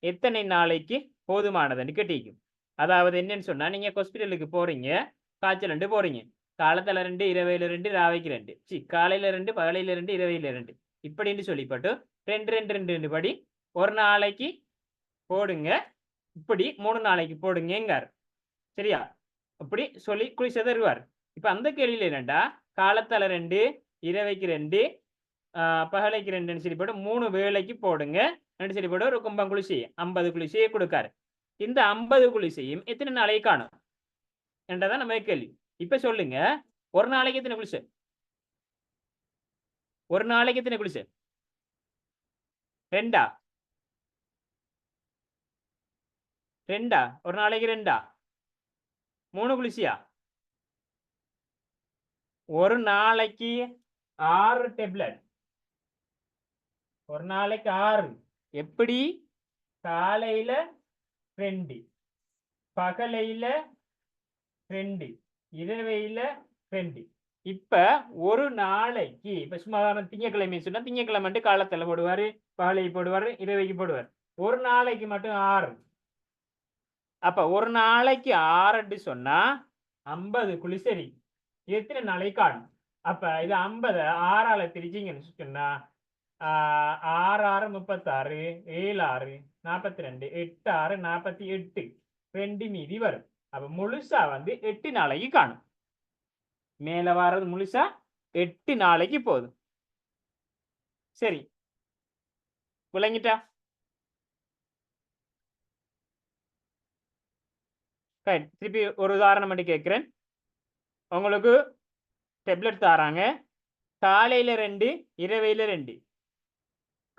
எத்தனை நாளைக்கு போதுமானதுன்னு கேட்டிருக்கும். அதாவது என்னன்னு சொன்னா, நீங்க ஹாஸ்பிட்டலுக்கு போறீங்க, காய்ச்சல் போறீங்க. காலத்துல 2, இரவையில 2, ராவைக்கு 2, காலையில 2, பகலையில 2, இரவையில 2 இப்படின்னு சொல்லிப்பட்டு 2 2 2 படி ஒரு நாளைக்கு போடுங்க, இப்படி 3 நாளைக்கு போடுங்கார். சரியா? அப்படி சொல்லி குளிச்சு தருவார். இப்ப அந்த கேள்வியில என்னண்டா, காலத்தால 2, இரவைக்கு 2, பகலைக்கு 2ன்னு சொல்லி போட்டு 3 வேளைக்கு போடுங்க சொல்லி போட்டு ஒரு கும்பம் குளிசி 50 குளிசியை கொடுக்காரு. இந்த 50 குளிசையும் எத்தனை நாளைக்கு காணும் என்றதான் நம்ம கேள்வி. இப்ப சொல்லுங்க, ஒரு நாளைக்கு எத்தனை குளிசை? ஒரு நாளைக்கு எத்தனை குளிசை? 2 2 ஒரு நாளைக்கு 2 3 குளிசியா? ஒரு நாளைக்கு 6 டேப்லெட். ஒரு நாளைக்கு 6. எப்படி? காலையில 2, பகலையில 2, இரவையில 2. இப்ப ஒரு நாளைக்கு இப்ப சும்மா திங்கக்கிழமை சொன்னா திங்கக்கிழமை காலத்துல போடுவாரு, பகலை போடுவாரு, இரவைக்கு போடுவார். ஒரு நாளைக்கு மட்டும் 6. அப்ப ஒரு நாளைக்கு 6 சொன்னா 50 குளிசரி எத்தனை நாளைக்கு காணும்? அப்ப இது 50 6ஆல பிரிச்சிங்கன்னு சொன்னா 6 6 36, 7 6 42, 8 6 48, 2 மீதி வரும். அப்ப முழுசா 8 நாளைக்கு காணும். மேல வர்றது முழுசா 8 நாளைக்கு போதும். சரி, விளங்கிட்டா? திருப்பி ஒரு உதாரணம் மட்டும் கேட்கிறேன். உங்களுக்கு டேப்லெட் தராங்க, காலையில 2, இரவையில 2.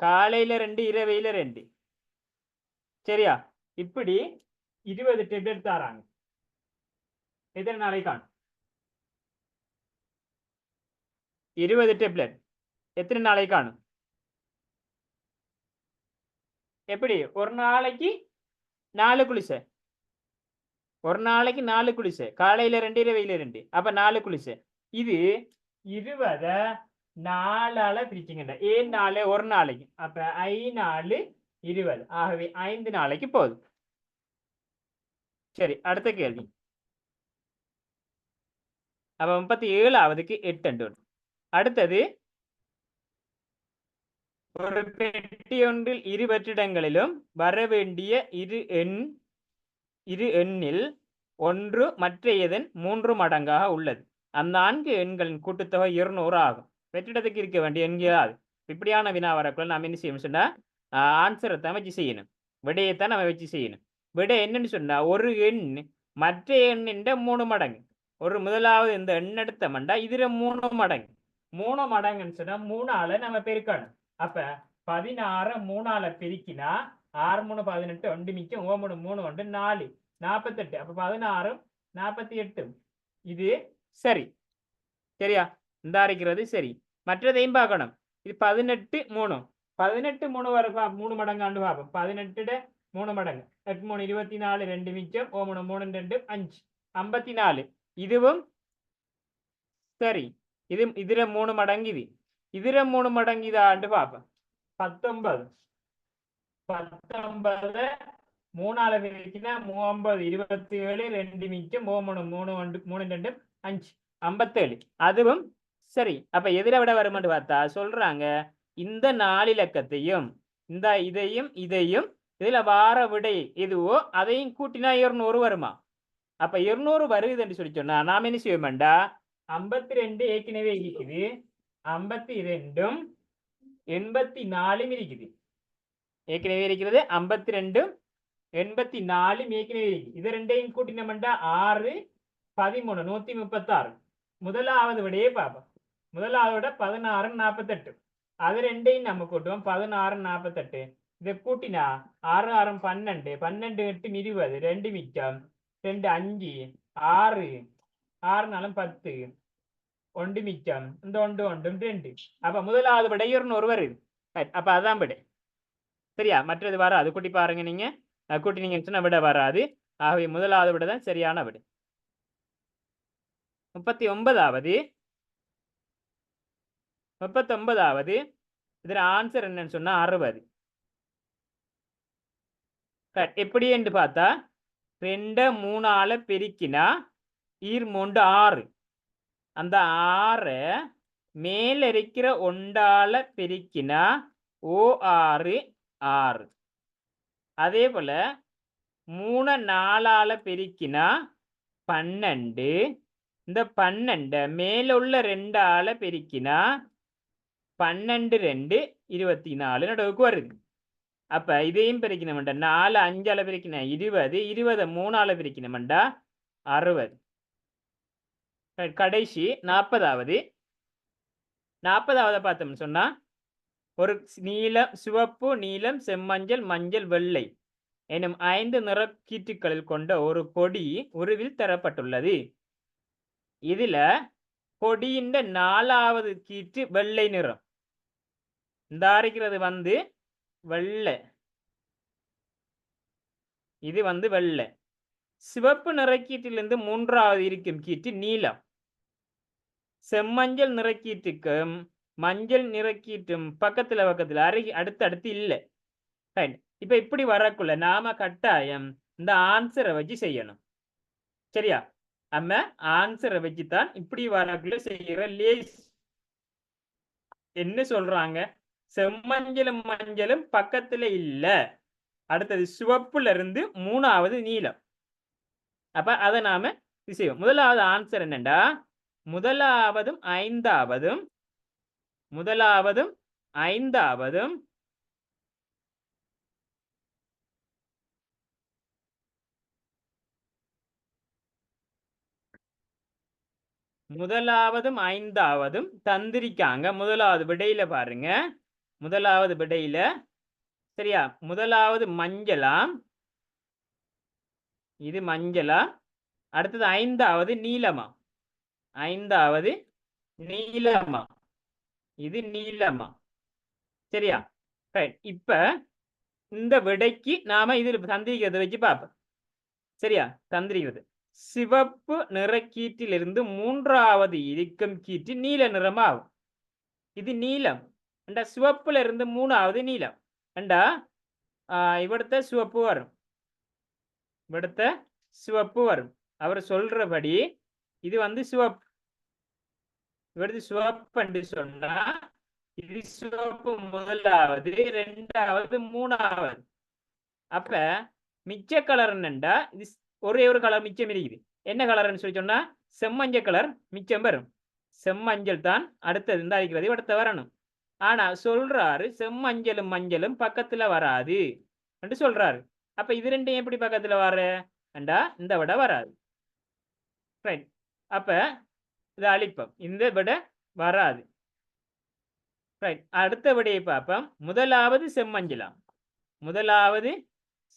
காலையில 2, இரவையில 2. சரியா? இப்படி 20 டேப்லெட் தராங்க. எத்தனை நாளைக்கு காணும்? 20 டேப்லெட் எத்தனை நாளைக்கு காணும்? எப்படி? ஒரு நாளைக்கு 4 குளிசை. ஒரு நாளைக்கு 4 குளிசை. காலையில 2, இரவையில 2. அப்ப 4 குளிசை. இது 20 4ஆல பிரிச்சுங்க. 7 4 ஒரு நாளைக்கு. அப்ப 5 4 20. ஆகவே 5 நாளைக்கு போதும். சரி, அடுத்த கேள்வி. அப்ப 37ஆவதுக்கு 8 அடுத்தது, ஒரு பெட்டி ஒன்றில் 2 வெற்றிடங்களிலும் வரவேண்டிய இரு எண்ணில் ஒன்று மற்ற எதன் 3 மடங்காக உள்ளது. அந்த 4 எண்களின் கூட்டுத்தொகை 200 ஆகும். வெற்றிடத்துக்கு இருக்க வேண்டிய எண்கள் இப்படியான வினா வரக்குள்ள நம்ம என்ன செய்யணும் சொன்னா, ஆன்சரை தான் வச்சு செய்யணும், விடையத்தான் நம்ம வச்சு செய்யணும். விடை என்னன்னு சொன்னா, ஒரு எண் மற்ற எண்ணின் 3 மடங்கு. ஒரு முதலாவது இந்த எண் எடுத்தோம்னா இதுல 3 மடங்கு. 3 மடங்குன்னு சொன்னா 3ஆல நம்ம பெருக்கணும். அப்ப 16 3ஆல பெருக்கினா 6 3 18 ஒன்று மிச்சம் 3 3 1 4 48. அப்ப 16 48. இது சரி. சரியா? இந்த அரைக்கிறது சரி. மற்றதையும் பார்க்கணும். இது 18 3 18 3 வர 3 மடங்காண்டு பார்ப்போம். 18 3 மடங்கு 8 3 24 2 மிச்சம் 3 3 2 5 54. இதுவும் சரி. இதுல 3 மடங்கு. இதுல 3 மடங்கு இதாண்டு பார்ப்போம். 19 19 3ஆல பெருக்கினா 30 27 2 மிச்சம் 3 3 1 3 2 5 57. அதுவும் சரி. அப்ப எதிர விட வருமான்னு பார்த்தா சொல்றாங்க இந்த 4 இலக்கத்தையும் இந்த இதையும் இதுல வார விடை எதுவோ அதையும் கூட்டினா 200 வருமா? அப்ப 200 வருது என்று சொல்லி சொன்னா நாம என்ன செய்ய வேண்டா 52 ஏற்கனவே இருக்குது 52ம் 84ம் இருக்குது. ஏற்கனவே இருக்கிறது 52ம் 84ம் ஏற்கனவே இருக்கு. இது ரெண்டையும் கூட்டினோம்டா 6 13 136. முதலாவது விடையே பார்ப்போம். முதலாவது விட 16 48. அது ரெண்டையும் நம்ம கூட்டுவோம் 16 48. இதை கூட்டினா 6 6 12 12 8 20 2 மிச்சம் 2 5 6 6 4 10 1 மிச்சம் இந்த 1 1 2. அப்ப முதலாவது விடை 200 வருது. அப்ப அதான் விடை. சரியா? மற்றது வராது. கூட்டி பாருங்க நீங்க. கூட்டினீங்கன்னு சொன்னா விட வராது. ஆகவே முதலாவது விட தான் சரியான விடை. 39வது இதுல ஆன்சர் என்னன்னு சொன்னா 60. எப்படி என்று பார்த்தா 2 3ஆல பெருக்கினா 3 6. அந்த 6 மேல இருக்கிற 1ஆல பெருக்கினா 6 6. அதே போல 3 4ஆல பெருக்கினா 12. இந்த 12 மேல உள்ள 2ஆல பெருக்கினா 12 2 24 நடுவுக்கு வருது. அப்ப இதையும் பெருக்கணும்டா 4 5ஆல பெருக்கினா 20 20 3ஆல பெருக்கணும்டா 60. கடைசி 40வது பார்த்தோம்னு சொன்னா ஒரு நீலம் சிவப்பு நீலம் செம்மஞ்சள் மஞ்சள் வெள்ளை எனும் 5 நிறக்கீற்றுகளில் கொண்ட ஒரு கொடி உருவில் தரப்பட்டுள்ளது. இதுல கொடியின் 4வது கீற்று வெள்ளை நிறம். இந்த அரைக்கிறது வெள்ளை. இது வெள்ளை. சிவப்பு நிறக்கீற்றிலிருந்து 3வது இருக்கும் கீற்று நீலம். செம்மஞ்சள் நிறக்கீற்றுக்கும் மஞ்சள் நிறக்கீற்றும் பக்கத்துல அடுத்தடுத்து இல்லை. இப்ப இப்படி வரக்குள்ள நாம கட்டாயம் இந்த ஆன்சரை வச்சு செய்யணும். சரியா? நம்ம ஆன்சரை வச்சுதான் இப்படி வரக்குள்ள செய்யற லேஸ். என்ன சொல்றாங்க? செம்மஞ்சளும் மஞ்சளும் பக்கத்துல இல்ல. அடுத்தது சிவப்புல இருந்து 3வது நீலம். அப்ப அதை நாம செய்வோம். முதலாவது ஆன்சர் என்னண்டா முதலாவதும் ஐந்தாவதும் தந்திரிக்காங்க. முதலாவது விடையில பாருங்க. முதலாவது விடையில சரியா? முதலாவது மஞ்சளாம், இது மஞ்சளா. அடுத்தது 5வது நீலமா, 5வது நீலமா, இது நீலமா. சரியா? இப்ப இந்த விடைக்கு நாம இது தந்திரிக்கிறத வச்சு பார்ப்போம். சரியா? தந்திரிக்கிறது சிவப்பு நிறக்கீற்றிலிருந்து 3வது இருக்கும் கீற்று நீல நிறமாகும். இது நீலம். சிவப்புல இருந்து 3வது நீலம். இவிடத்த சிவப்பு வரும். அவர் சொல்றபடி இது சிவப்பு. இவரது சிவப்பு என்று சொன்னா இது சிவப்பு முதலாவது, 2வது, 3வது. அப்ப மிச்ச கலர் என்னண்டா இது ஒரே ஒரு கலர் மிச்சம் இருக்குது. என்ன கலர்னு சொல்லி சொன்னா செம்மஞ்சள் கலர் மிச்சம் வரும். செம்மஞ்சள் தான் அடுத்தது இந்த இருக்கிறது அடுத்த வரணும். ஆனா சொல்றாரு செம்மஞ்சளும் மஞ்சளும் பக்கத்துல வராது என்று சொல்றாரு. அப்ப இது ரெண்டையும் எப்படி பக்கத்துல வர இந்த விட வராது. அப்ப இது அழிப்போம். இந்த விட வராது. அடுத்த விடையை பார்ப்போம். முதலாவது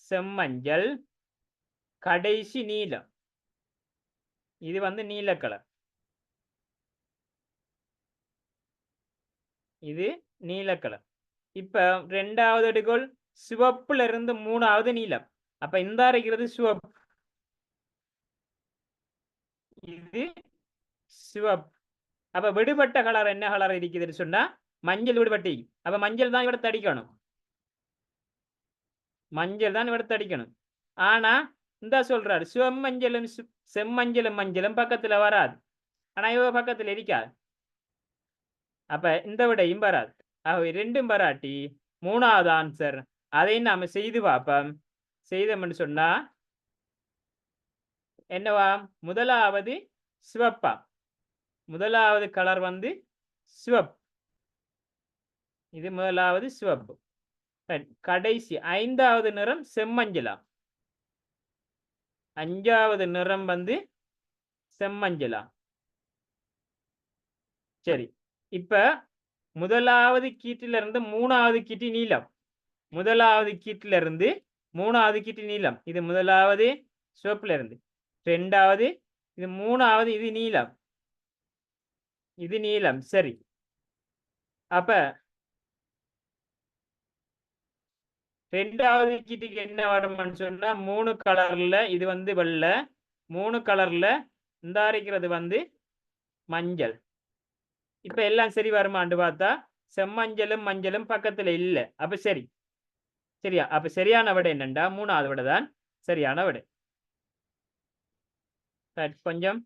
செம்மஞ்சள், கடைசி நீலம். இது நீல கலர். இது நீல கலர். இப்ப 2வது எடுகோள் சிவப்புல இருந்து 3வது நீலம். அப்ப இந்த அரைக்கிறது சிவப்பு, இது சிவப்பு. அப்ப விடுபட்ட கலர் என்ன கலர் இருக்குதுன்னு சொன்னா மஞ்சள் விடுபட்டி. அப்ப மஞ்சள் தான் இவட தடிக்கணும். ஆனா இந்த சொல்றாரு செம்மஞ்சளும் செம்மஞ்சளும் மஞ்சளும் பக்கத்துல வராது. ஆனா இவ பக்கத்துல இருக்காது. அப்ப இந்த விடையும் வராது. ஆகவே ரெண்டும் வராட்டி 3வது ஆன்சர். அதையும் நாம செய்து பார்ப்போம். செய்தோம்னு சொன்னா என்னவாம்? முதலாவது சிவப்பா. முதலாவது கலர் வந்து சிவப்பு. இது முதலாவது சிவப்பு. கடைசி 5வது நிறம் செம்மஞ்சளா. 5வது நிறம் வந்து செம்மஞ்சளா. சரி. இப்ப முதலாவது கீற்றில இருந்து 3வது கீற்று நீலம். முதலாவது கீற்றில இருந்து 3வது கீற்று நீலம். இது முதலாவது சிவப்புல இருந்து. 2வது இது 3வது இது நீலம். இது நீலம். சரி. அப்ப 2வது கீற்றுக்கு என்ன வரும்னு சொன்னா 3 கலர்ல இது வந்து வெள்ளை. 3 கலர்ல இந்த அரைக்கிறது வந்து மஞ்சள். இப்ப எல்லாம் சரி வருமான்னு பார்த்தா செம்மஞ்சளும் மஞ்சளும் பக்கத்துல இல்ல. அப்ப சரி. சரியா? அப்ப சரியான விடை என்னண்டா 3வது விடை தான் சரியான விடை. கொஞ்சம்